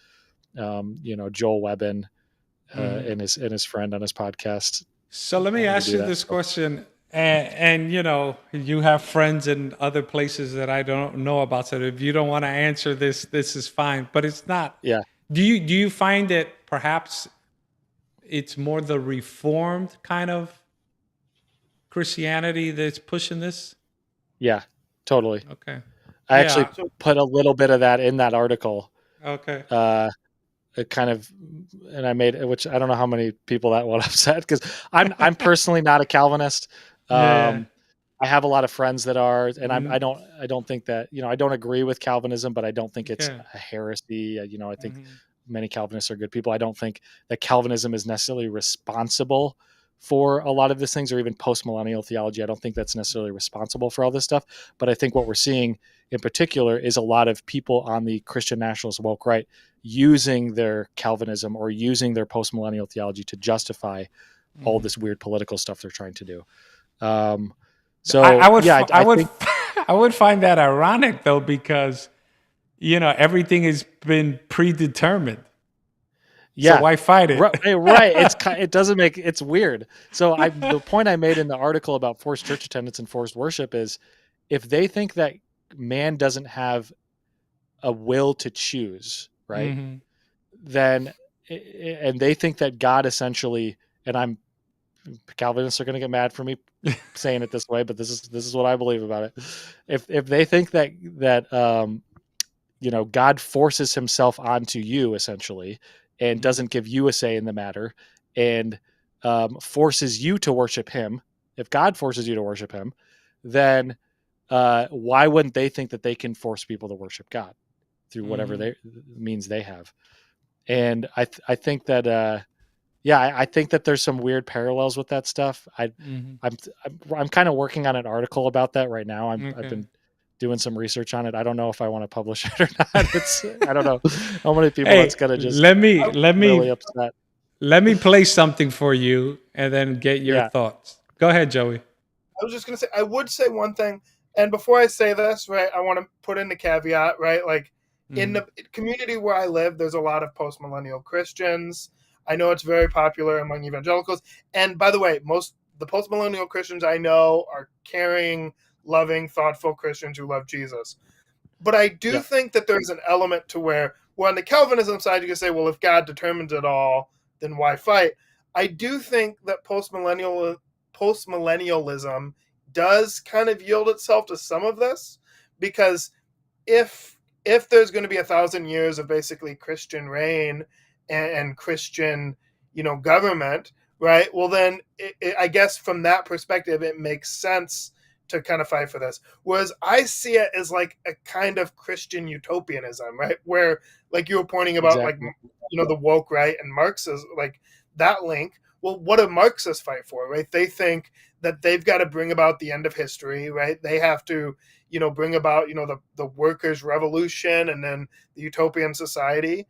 Joel Webbin Mm-hmm. and his friend on his podcast So let me to ask do you that. this So, question, and you have friends in other places that I don't know about. So if you don't want to answer this, this is fine. But it's not. yeah, Do you find that perhaps it's more the reformed kind of Christianity that's pushing this? yeah, totally. Okay. I actually Yeah. So put a little bit of that in that article. Okay. It kind of, and I made, which I don't know how many people that would upset, because I'm personally not a Calvinist. Yeah. I have a lot of friends that are, and Mm, I don't think that, I don't agree with Calvinism, but I don't think it's okay. a heresy. I think Mhm. many Calvinists are good people. I don't think that Calvinism is necessarily responsible for a lot of these things, or even post-millennial theology. I don't think that's necessarily responsible for all this stuff. But I think what we're seeing in particular is a lot of people on the Christian nationalist woke right using their Calvinism or using their post-millennial theology to justify all Mhm. this weird political stuff they're trying to do. Um, I so would yeah, I I would think I would find that ironic though, because everything has been predetermined. So yeah, why fight it? right. It doesn't make, it's weird. So the point I made in the article about forced church attendance and forced worship is, if they think that man doesn't have a will to choose, right? Hmm. Then and they think that God essentially, and I'm Calvinists are going to get mad for me saying it this way, but this is what I believe about it. If they think that God forces himself onto you essentially, and Hmm. doesn't give you a say in the matter, and forces you to worship him, if God forces you to worship him, then why wouldn't they think that they can force people to worship God through whatever Hmm. they means they have? And I think that yeah, I think that there's some weird parallels with that stuff. Hmm. I'm I'm kind of working on an article about that right now. I've Okay. been doing some research on it. I don't know if I want to publish it or not. It's I don't know how many people Hey, that's gonna just let me I, let really me upset. let me play something for you and then get your Yeah, thoughts. Go ahead, Joey. I was just gonna say, I would say one thing, and before I say this, right, I want to put in the caveat, right? Like in Hmm. the community where I live, there's a lot of post millennial Christians. I know it's very popular among evangelicals. And by the way, most the post millennial Christians I know are caring, loving, thoughtful Christians who love Jesus. But I do yeah, think that there's an element to where on the Calvinism side, you can say, well, if God determines it all, then why fight? I do think that post-millennialism does kind of yield itself to some of this, because if if there's going to be 1,000 years of basically Christian reign and Christian, government, right? Well, then I guess from that perspective, it makes sense to kind of fight for this. Whereas I see it as like a kind of Christian utopianism, right? Where like you were pointing about, like exactly. the woke right and Marxism, like that link. Well, what do Marxists fight for, right? They think that they've got to bring about the end of history, right? They have to bring about the workers revolution and then the utopian society.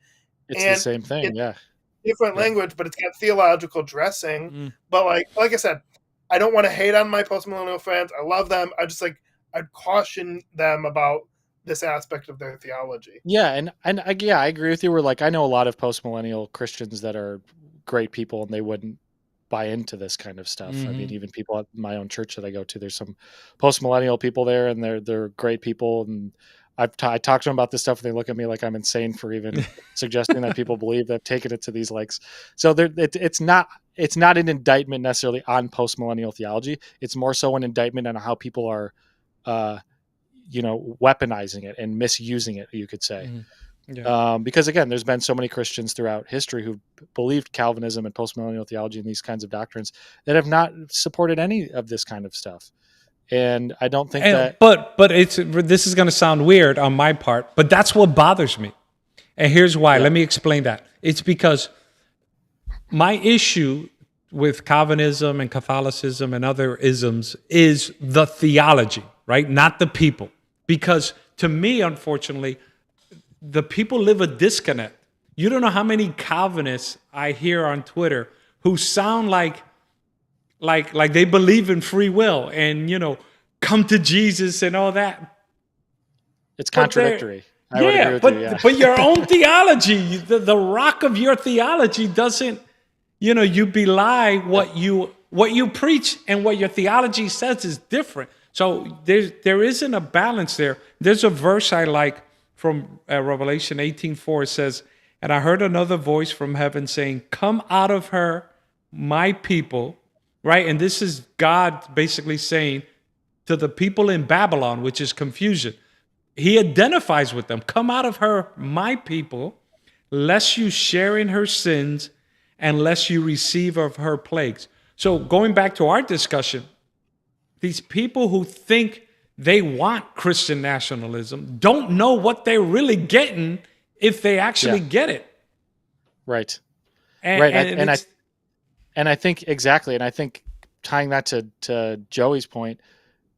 It's the And same thing. it's Yeah, different Yeah. language, but it's got theological dressing. Mm. But like I said, I don't want to hate on my post-millennial friends. I love them. I'd caution them about this aspect of their theology. yeah, and I agree with you. We're like, I know a lot of post millennial Christians that are great people, and they wouldn't buy into this kind of stuff. I mean, Hmm. even people at my own church that I go to, there's some post millennial people there, and they're great people. And I talk to them about this stuff, and they look at me like I'm insane for even suggesting that people believe. They've taken it to these likes. So it's not an indictment necessarily on post millennial theology. It's more so an indictment on how people are, uh, weaponizing it and misusing it. You could say. Hmm. Yeah. Because again, there's been so many Christians throughout history who believed Calvinism and postmillennial theology and these kinds of doctrines that have not supported any of this kind of stuff. And I don't think And that but this is going to sound weird on my part, but that's what bothers me. And here's why. yeah, Let me explain that. It's because my issue with Calvinism and Catholicism and other isms is the theology, right? Not the people. Because to me, unfortunately, the people live a disconnect. You don't know how many Calvinists I hear on Twitter who sound like they believe in free will and come to Jesus and all that. it's But they're contradictory. I would agree yeah, with you. Yeah. but your own theology, the rock of your theology doesn't, you belie what you preach, and what your theology says is different. So there isn't a balance there. There's a verse I like from Revelation 18:4. It says, "And I heard another voice from heaven saying, 'Come out of her, my people,'" right? And this is God basically saying to the people in Babylon, which is confusion, He identifies with them. Come out of her, my people, lest you share in her sins, and lest you receive of her plagues. So going back to our discussion, these people who think they want Christian nationalism don't know what they're really getting if they actually get it. Right. And, Right. and it's, And I think exactly. And I think tying that to Joey's point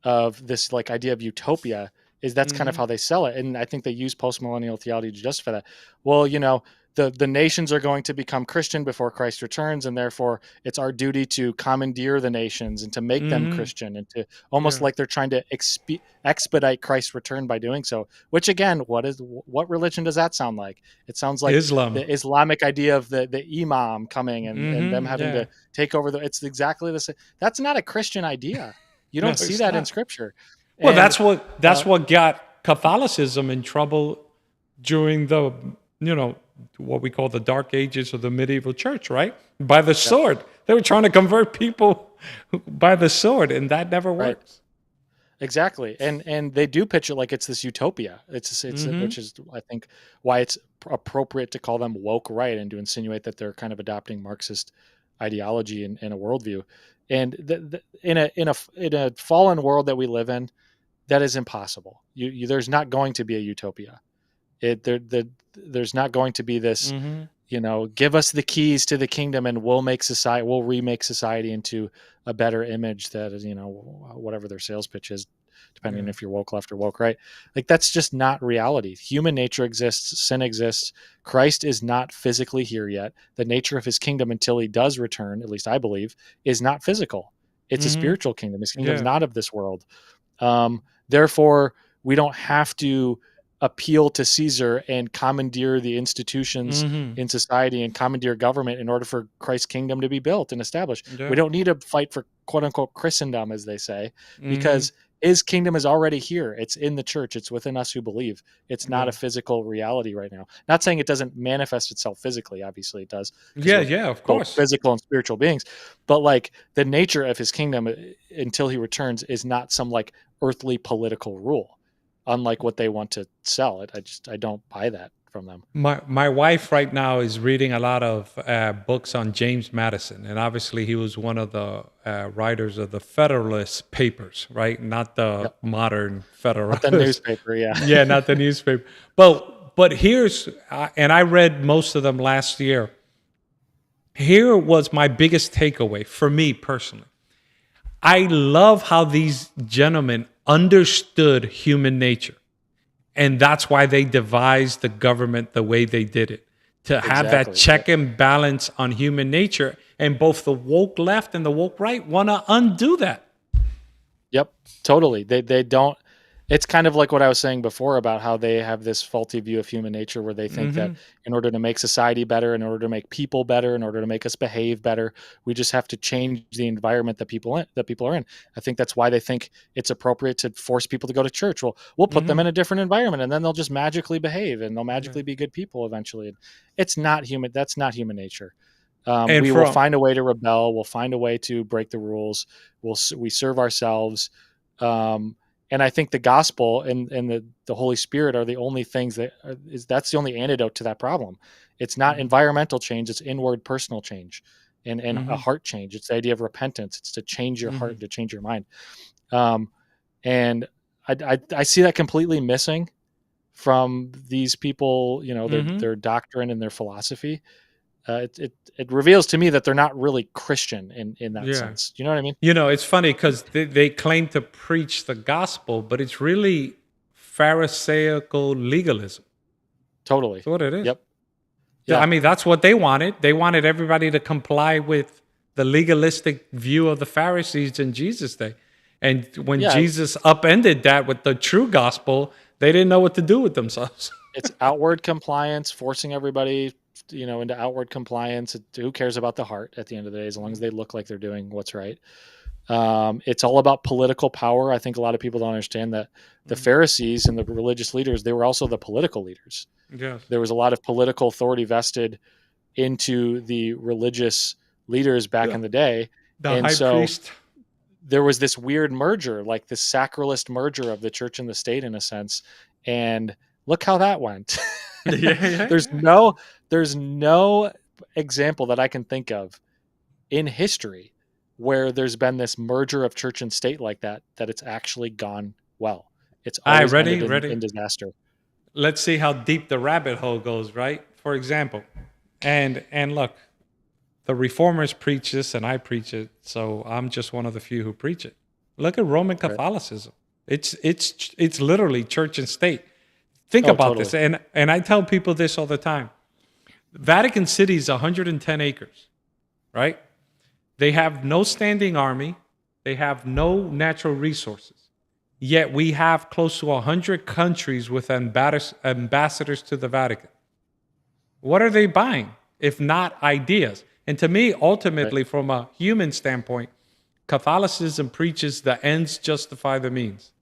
of this like idea of utopia is that's kind of how they sell it. And I think they use postmillennial theology to justify that. Well, the nations are going to become Christian before Christ returns, and therefore it's our duty to commandeer the nations and to make them Christian, and to almost like they're trying to expedite Christ's return by doing so. Which again, what religion does that sound like? It sounds like Islam. the Islamic idea of the imam coming and them having to take over it's exactly the same. That's not a Christian idea. You don't see that in Scripture. Well, and that's what got Catholicism in trouble during the what we call the Dark Ages of the medieval church, right? By the sword. They were trying to convert people by the sword, and that never works. Exactly. And they do pitch it like it's this utopia. It's which is, I think, why it's appropriate to call them woke right and to insinuate that they're kind of adopting Marxist ideology and a worldview. And in a fallen world that we live in, that is impossible. There's not going to be a utopia. There's not going to be this, give us the keys to the kingdom and we'll remake society into a better image that is, whatever their sales pitch is, depending on if you're woke left or woke right. Like, that's just not reality. Human nature exists, sin exists. Christ is not physically here yet. The nature of his kingdom until he does return, at least I believe, is not physical. It's a spiritual kingdom. His kingdom is not of this world. Therefore, we don't have to appeal to Caesar and commandeer the institutions in society and commandeer government in order for Christ's kingdom to be built and established. Yeah. We don't need to fight for quote unquote Christendom, as they say, because his kingdom is already here. It's in the church. It's within us who believe. It's not a physical reality right now. Not saying it doesn't manifest itself physically. Obviously it does. Yeah, of course. Physical and spiritual beings. But like the nature of his kingdom until he returns is not some like earthly political rule, unlike what they want to sell it. I don't buy that from them. My wife right now is reading a lot of books on James Madison, and obviously he was one of the writers of the Federalist papers, right? Not the modern Federalist. Not the newspaper, yeah. Yeah, not the newspaper. But here's, and I read most of them last year. Here was my biggest takeaway for me personally. I love how these gentlemen understood human nature. And that's why they devised the government the way they did it, to have that check and balance on human nature. And both the woke left and the woke right want to undo that. Yep, totally. They don't. It's kind of like what I was saying before about how they have this faulty view of human nature where they think that in order to make society better, in order to make people better, in order to make us behave better, we just have to change the environment that people are in. I think that's why they think it's appropriate to force people to go to church. Well, we'll put them in a different environment and then they'll just magically behave and they'll magically be good people eventually. It's not human. That's not human nature. We will find a way to rebel. We'll find a way to break the rules. We serve ourselves. And I think the gospel and the Holy Spirit are the only things that's the only antidote to that problem. It's not environmental change; it's inward personal change and a heart change. It's the idea of repentance. It's to change your heart, to change your mind. And I see that completely missing from these people. Their doctrine and their philosophy. It reveals to me that they're not really Christian in that sense. Do you know what I mean? It's funny because they claim to preach the gospel, but it's really Pharisaical legalism. Totally. That's what it is. Yep. Yeah. I mean, that's what they wanted. They wanted everybody to comply with the legalistic view of the Pharisees in Jesus' day. And when Jesus upended that with the true gospel, they didn't know what to do with themselves. It's outward compliance, forcing everybody into outward compliance. Who cares about the heart at the end of the day, as long as they look like they're doing what's right. It's all about political power. I think a lot of people don't understand that the Pharisees and the religious leaders, they were also the political leaders. Yes. There was a lot of political authority vested into the religious leaders back in the day. The high priest. There was this weird merger, like this sacralist merger of the church and the state in a sense. And look how that went. Yeah. There's no example that I can think of in history where there's been this merger of church and state like that it's actually gone well. It's All right, always ended ready? in disaster. Let's see how deep the rabbit hole goes, right? For example, and look, the reformers preach this and I preach it, so I'm just one of the few who preach it. Look at Roman Catholicism. It's literally church and state. Think about this, and I tell people this all the time. Vatican City is 110 acres, right? They have no standing army. They have no natural resources. Yet we have close to 100 countries with ambassadors to the Vatican. What are they buying, if not ideas? And to me, ultimately, from a human standpoint, Catholicism preaches the ends justify the means.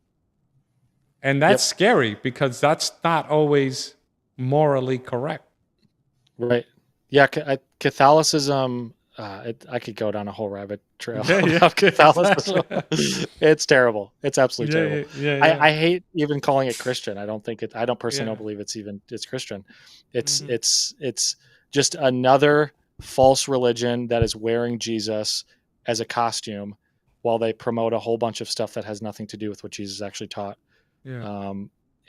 And that's scary because that's not always morally correct. Right. Yeah. Catholicism, I could go down a whole rabbit trail of Catholicism. Exactly. It's terrible. It's absolutely terrible. I hate even calling it Christian. I don't personally don't believe it's Christian. It's just another false religion that is wearing Jesus as a costume while they promote a whole bunch of stuff that has nothing to do with what Jesus actually taught. Yeah.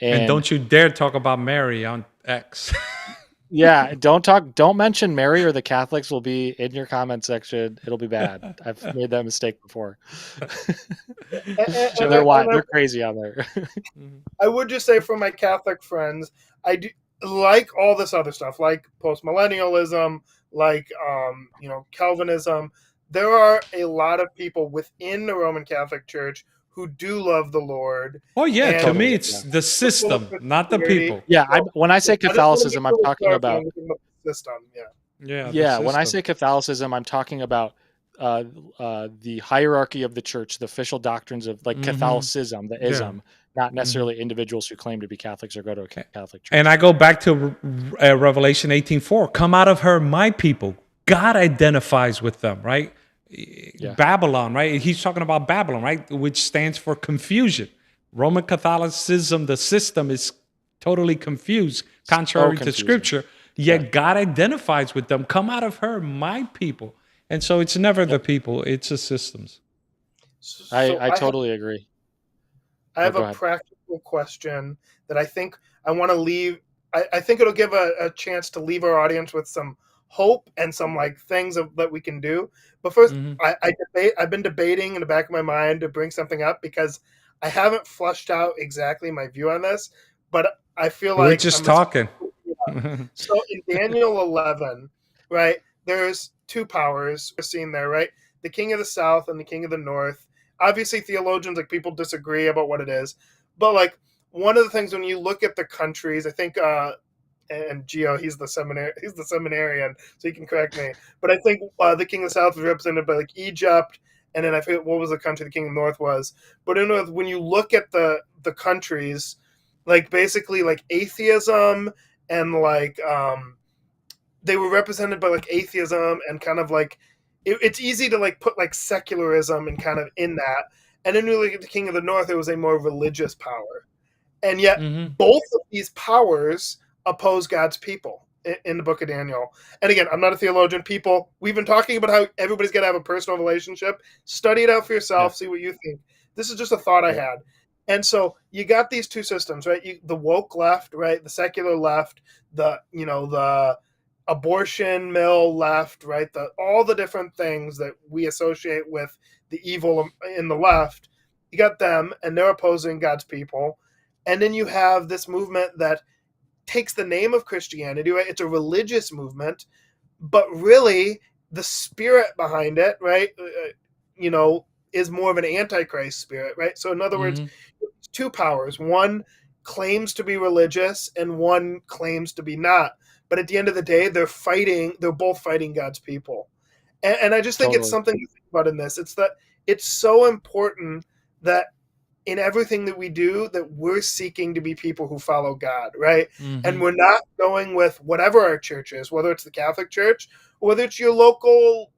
And don't you dare talk about Mary on X. Yeah, don't mention Mary or the Catholics will be in your comment section. It'll be bad. I've made that mistake before. They're crazy on there. I would just say for my Catholic friends, I do like all this other stuff, like postmillennialism, like Calvinism. There are a lot of people within the Roman Catholic Church who do love the Lord. Oh yeah, to me it's the system, not the people. Yeah, when I say Catholicism, I'm talking about the system. Yeah. When I say Catholicism, I'm talking about the hierarchy of the church, the official doctrines of like Catholicism, the ism, not necessarily individuals who claim to be Catholics or go to a Catholic church. And I go back to Revelation 18:4. Come out of her, my people. God identifies with them, right? Yeah. Babylon, right? He's talking about Babylon, right? Which stands for confusion. Roman Catholicism, the system is totally confused, contrary to Scripture. Yet God identifies with them. Come out of her, my people. And so it's never the people, it's the systems. I totally agree. I have a practical question that I think I want to leave. I think it'll give a chance to leave our audience with some hope and some like things that we can do. But first, I've been debating in the back of my mind to bring something up because I haven't flushed out exactly my view on this, but I feel like we're just talking. So in Daniel 11, right, there's two powers we're seeing there, right? The king of the south and the king of the north. Obviously, theologians, like people disagree about what it is, but like one of the things when you look at the countries, I think, and Gio, he's the seminarian, so he can correct me. But I think the king of the south was represented by like Egypt, and then I forget what was the country the king of the north was. But when you look at the countries, like basically like atheism and like they were represented by like atheism and kind of like it's easy to like put like secularism and kind of in that. And then you look at the king of the north, it was a more religious power, and yet both of these powers oppose God's people in the book of Daniel. And again, I'm not a theologian. People, we've been talking about how everybody's got to have a personal relationship. Study it out for yourself. See what you think. This is just a thought I had. And so you got these two systems, right? The woke left, right? The secular left, the abortion mill left, right? All the different things that we associate with the evil in the left. You got them, and they're opposing God's people. And then you have this movement that takes the name of Christianity, right? It's a religious movement, but really the spirit behind it, right? Is more of an antichrist spirit, right? So in other words, two powers. One claims to be religious and one claims to be not. But at the end of the day, they're both fighting God's people. And I just think it's something to think about in this. It's that it's so important that in everything that we do, that we're seeking to be people who follow God, right? And we're not going with whatever our church is, whether it's the Catholic Church, or whether it's your local,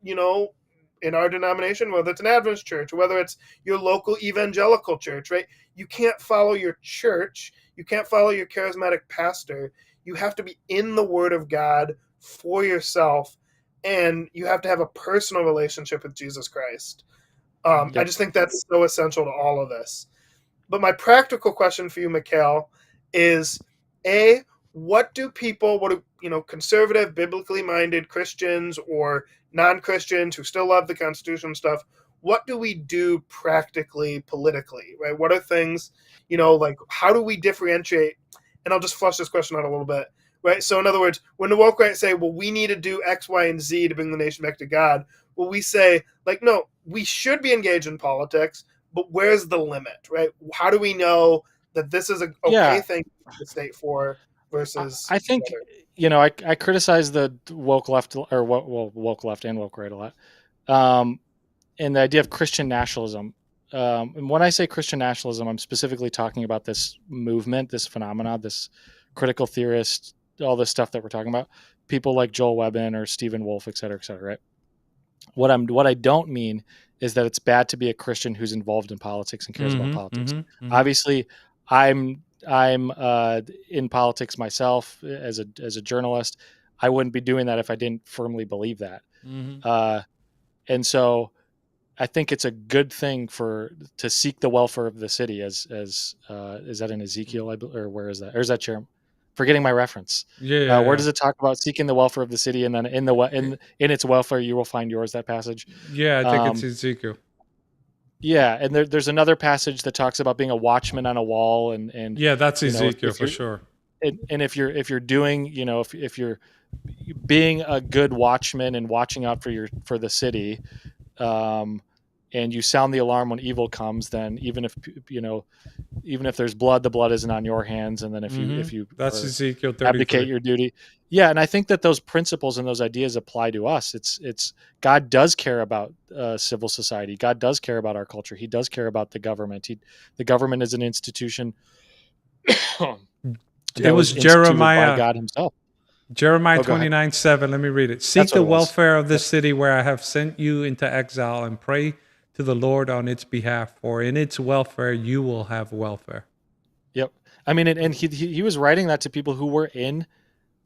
in our denomination, whether it's an Adventist church, or whether it's your local evangelical church, right? You can't follow your church. You can't follow your charismatic pastor. You have to be in the Word of God for yourself, and you have to have a personal relationship with Jesus Christ. I just think that's so essential to all of this. But my practical question for you, Mikale, is what do conservative, biblically minded Christians or non-Christians who still love the Constitution and stuff, what do we do practically, politically, right? What are things, like how do we differentiate? And I'll just flush this question out a little bit, right? So in other words, when the woke right say, well, we need to do X, Y, and Z to bring the nation back to God, well, we say, like, no, we should be engaged in politics, but where's the limit, right? How do we know that this is an okay thing to state for versus I think I criticize the woke left or woke left and woke right a lot, and the idea of Christian nationalism. And when I say Christian nationalism, I'm specifically talking about this movement, this phenomena, this critical theorist, all this stuff that we're talking about. People like Joel Webbin or Stephen Wolfe, et cetera, right? What I don't mean is that it's bad to be a Christian who's involved in politics and cares about politics. Obviously, I'm in politics myself as a journalist. I wouldn't be doing that if I didn't firmly believe that. And so I think it's a good thing to seek the welfare of the city as is that in Ezekiel, or where is that? Or is that Jeremiah? Forgetting my reference. Where does it talk about seeking the welfare of the city, and then in its welfare you will find yours? That passage. Yeah, I think it's Ezekiel. Yeah, and there's another passage that talks about being a watchman on a wall, and yeah, that's Ezekiel for sure. And if you're doing, if you're being a good watchman and watching out for the city, and you sound the alarm when evil comes, then even if there's blood, the blood isn't on your hands. And then if you that's Ezekiel 33. Abdicate your duty. Yeah. And I think that those principles and those ideas apply to us. It's God does care about civil society. God does care about our culture. He does care about the government. The government is an institution. It was Jeremiah, by God himself. Jeremiah 29:7. Let me read it. Seek the welfare of this city where I have sent you into exile, and pray to the Lord on its behalf, for in its welfare you will have welfare. Yep. I mean, and he was writing that to people who were in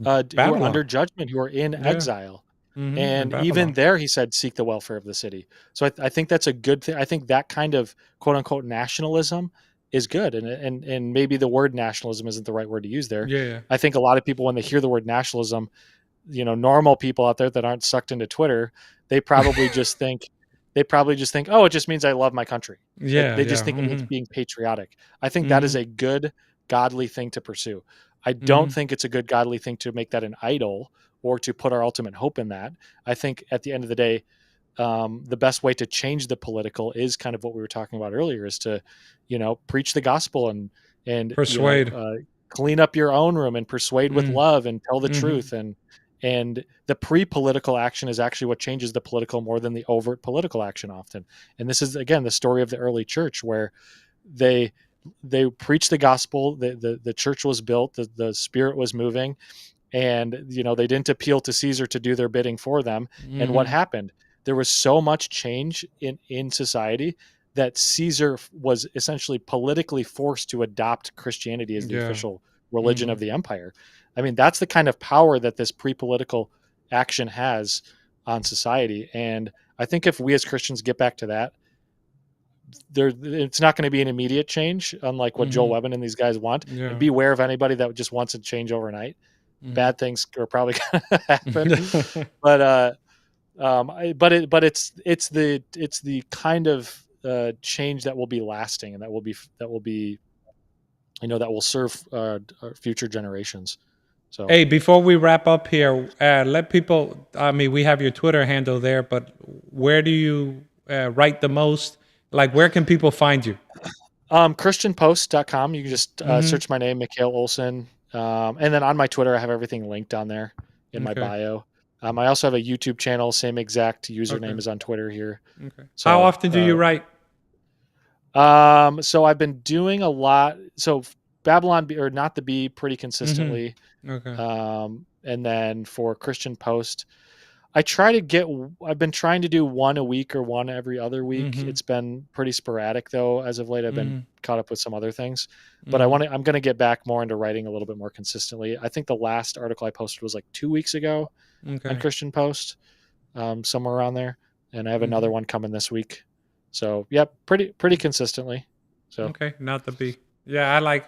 who were under judgment, who were in exile. And even there, he said, seek the welfare of the city. So I think that's a good thing. I think that kind of quote unquote nationalism is good. And maybe the word nationalism isn't the right word to use there. Yeah. I think a lot of people, when they hear the word nationalism, normal people out there that aren't sucked into Twitter, they probably just think, oh, it just means I love my country. Yeah. They just think it means being patriotic. I think that is a good, godly thing to pursue. I don't think it's a good, godly thing to make that an idol or to put our ultimate hope in that. I think at the end of the day, the best way to change the political is kind of what we were talking about earlier, is to, preach the gospel and persuade, clean up your own room and persuade with love and tell the truth. And the pre-political action is actually what changes the political more than the overt political action often. And this is, again, the story of the early church, where they preached the gospel, the church was built, the Spirit was moving, and they didn't appeal to Caesar to do their bidding for them. And what happened? There was so much change in society that Caesar was essentially politically forced to adopt Christianity as the official religion of the empire. I mean, that's the kind of power that this pre-political action has on society. And I think if we as Christians get back to that, it's not going to be an immediate change, unlike what Joel Webbin and these guys want. And beware of anybody that just wants to change overnight. Bad things are probably going to happen. But it's the kind of change that will be lasting, and that will be that will serve our future generations. So, hey, before we wrap up here, let people, we have your Twitter handle there, but where do you write the most? Like, where can people find you? Christianpost.com. You can just search my name, Mikale Olson. And then on my Twitter, I have everything linked on there in my bio. I also have a YouTube channel, same exact username as on Twitter here. Okay. So, how often do you write? So I've been doing a lot. So Babylon or Not the Bee pretty consistently. Okay. And then for Christian Post, I've been trying to do one a week or one every other week. Mm-hmm. It's been pretty sporadic though. As of late, I've been Mm-hmm. caught up with some other things, but Mm-hmm. I'm going to get back more into writing a little bit more consistently. I think the last article I posted was like 2 weeks ago on Okay. Christian Post, somewhere around there. And I have Mm-hmm. another one coming this week. So yep, pretty consistently. So Okay, not the B. Yeah, I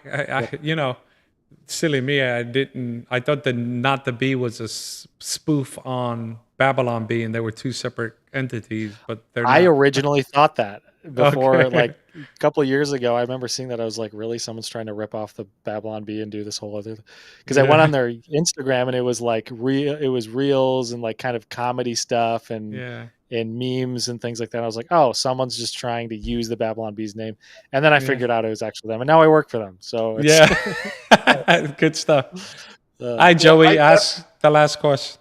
silly me, I thought that Not the Bee was a spoof on Babylon Bee, and they were two separate entities, but they're I not. originally thought that before, Okay. like a couple of years ago. I remember seeing that. I was like, really, someone's trying to rip off the Babylon Bee and do this whole other, because I went on Yeah. their Instagram and it was like it was reels and like kind of comedy stuff and Yeah. memes and things like that. I was like, oh, someone's just trying to use the Babylon Bee's name. And then I Yeah. figured out it was actually them. And now I work for them. So it's Yeah. Good stuff. Hi, uh, Joey. Ask the last question.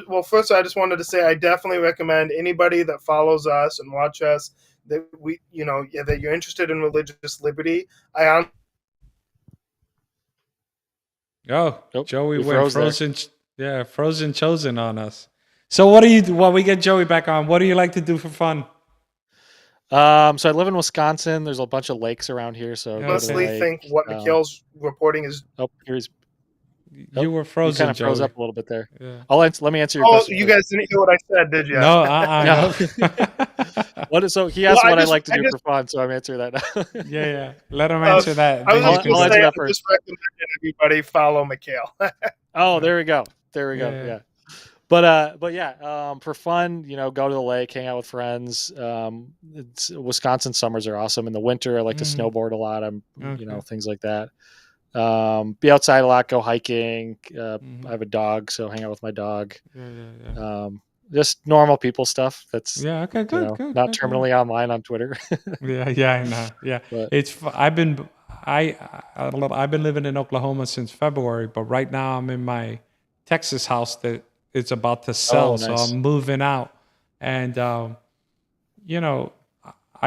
Well, first, I just wanted to say I definitely recommend anybody that follows us and watch us that that you're interested in religious liberty. Oh, Nope, Joey we went froze there. frozen. Yeah, frozen chosen on us. So what do you? While we get Joey back on, what do you like to do for fun? So I live in Wisconsin. There's a bunch of lakes around here. So Okay. go to the honestly lake. think what Mikale's reporting is. Oh, here's You were you frozen, kind of froze Joey. up a little bit there. Yeah. Let me answer your Oh, question. you first. guys didn't hear what I said, did you? No, What is so he asked Well, what I like to do for fun, so I'm answering that now. Yeah. Let him answer that. I was then you just can going to I'll say, answer I that first. just recommend everybody follow Mikale. Oh, there we go. Yeah. But yeah, for fun, go to the lake, hang out with friends. Wisconsin summers are awesome. In the winter, I like to snowboard a lot. Okay. Things like that. Be outside a lot, go hiking. I have a dog, so hang out with my dog. Yeah. Just normal people stuff. That's Okay. Good. not terminally online on Twitter. Yeah. I know. Yeah. But I've been living in Oklahoma since February, but right now I'm in my Texas house that it's about to sell, so nice. I'm moving out, and I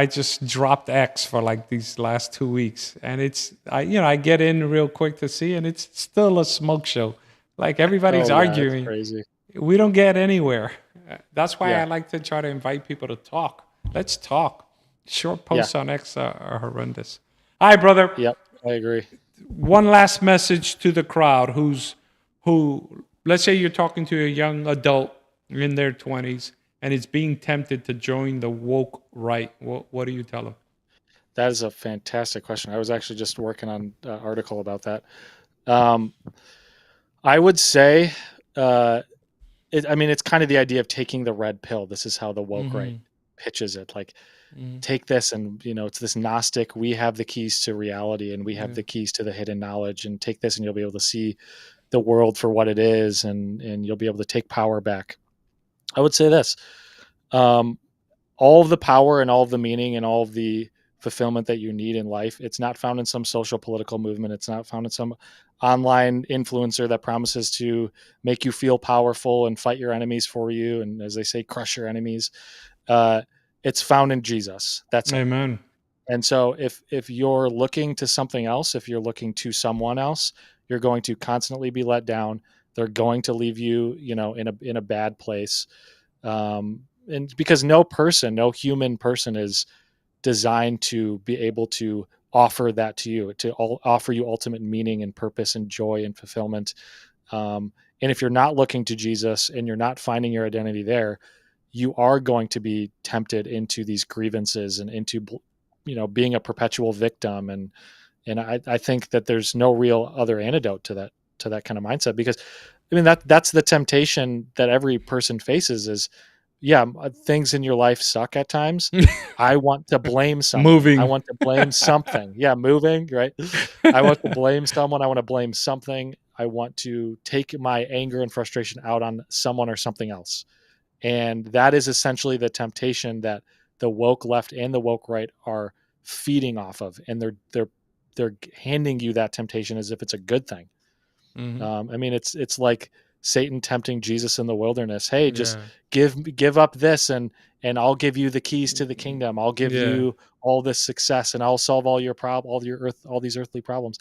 just dropped X for like these last 2 weeks, and I get in real quick to see, and it's still a smoke show. Like everybody's arguing. It's crazy. We don't get anywhere. That's why Yeah. I like to try to invite people to talk. Let's talk. Short posts on X are horrendous. All right, brother. Yep, I agree. One last message to the crowd who let's say you're talking to a young adult in their 20s and is being tempted to join the woke right. What do you tell them? That is a fantastic question. I was actually just working on an article about that. I would say, it's kind of the idea of taking the red pill. This is how the woke right pitches it. Like, take this, and it's this Gnostic. We have the keys to reality, and we have the keys to the hidden knowledge. And take this, and you'll be able to see the world for what it is, and you'll be able to take power back. I would say this: all of the power and all of the meaning and all of the fulfillment that you need in life, it's not found in some social political movement. It's not found in some online influencer that promises to make you feel powerful and fight your enemies for you, and as they say, crush your enemies. It's found in Jesus. That's Amen. it. And so if you're looking to something else, if you're looking to someone else, you're going to constantly be let down. They're going to leave you, in a bad place. And because no human person is designed to be able to offer that to you, to offer you ultimate meaning and purpose and joy and fulfillment. And if you're not looking to Jesus and you're not finding your identity there, you are going to be tempted into these grievances and into, being a perpetual victim. And I think that there's no real other antidote to that kind of mindset, because that's the temptation that every person faces is, things in your life suck at times. I want to blame someone. Moving. I want to blame something. Yeah, moving, right? I want to blame someone. I want to blame something. I want to take my anger and frustration out on someone or something else. And that is essentially the temptation that the woke left and the woke right are feeding off of. And they're handing you that temptation as if it's a good thing. It's like Satan tempting Jesus in the wilderness. Hey, just give up this, and I'll give you the keys to the kingdom. I'll give you all this success, and I'll solve all your all these earthly problems.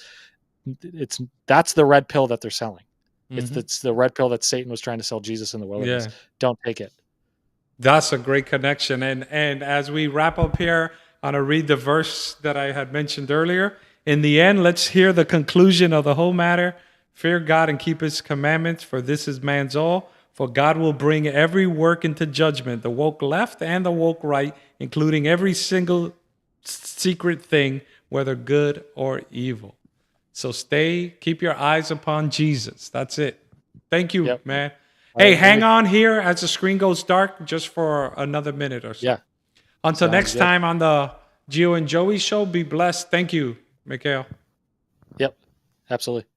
That's the red pill that they're selling. It's the red pill that Satan was trying to sell Jesus in the wilderness. Yeah. Don't take it. That's a great connection. And as we wrap up here, I'm going to read the verse that I had mentioned earlier. In the end, let's hear the conclusion of the whole matter. Fear God and keep his commandments, for this is man's all. For God will bring every work into judgment, the woke left and the woke right, including every single secret thing, whether good or evil. So keep your eyes upon Jesus. That's it. Thank you, man. Hey, hang on here as the screen goes dark just for another minute or so. Yeah. Until next time on the Gio and Joey show, be blessed. Thank you, Mikale. Yep, absolutely.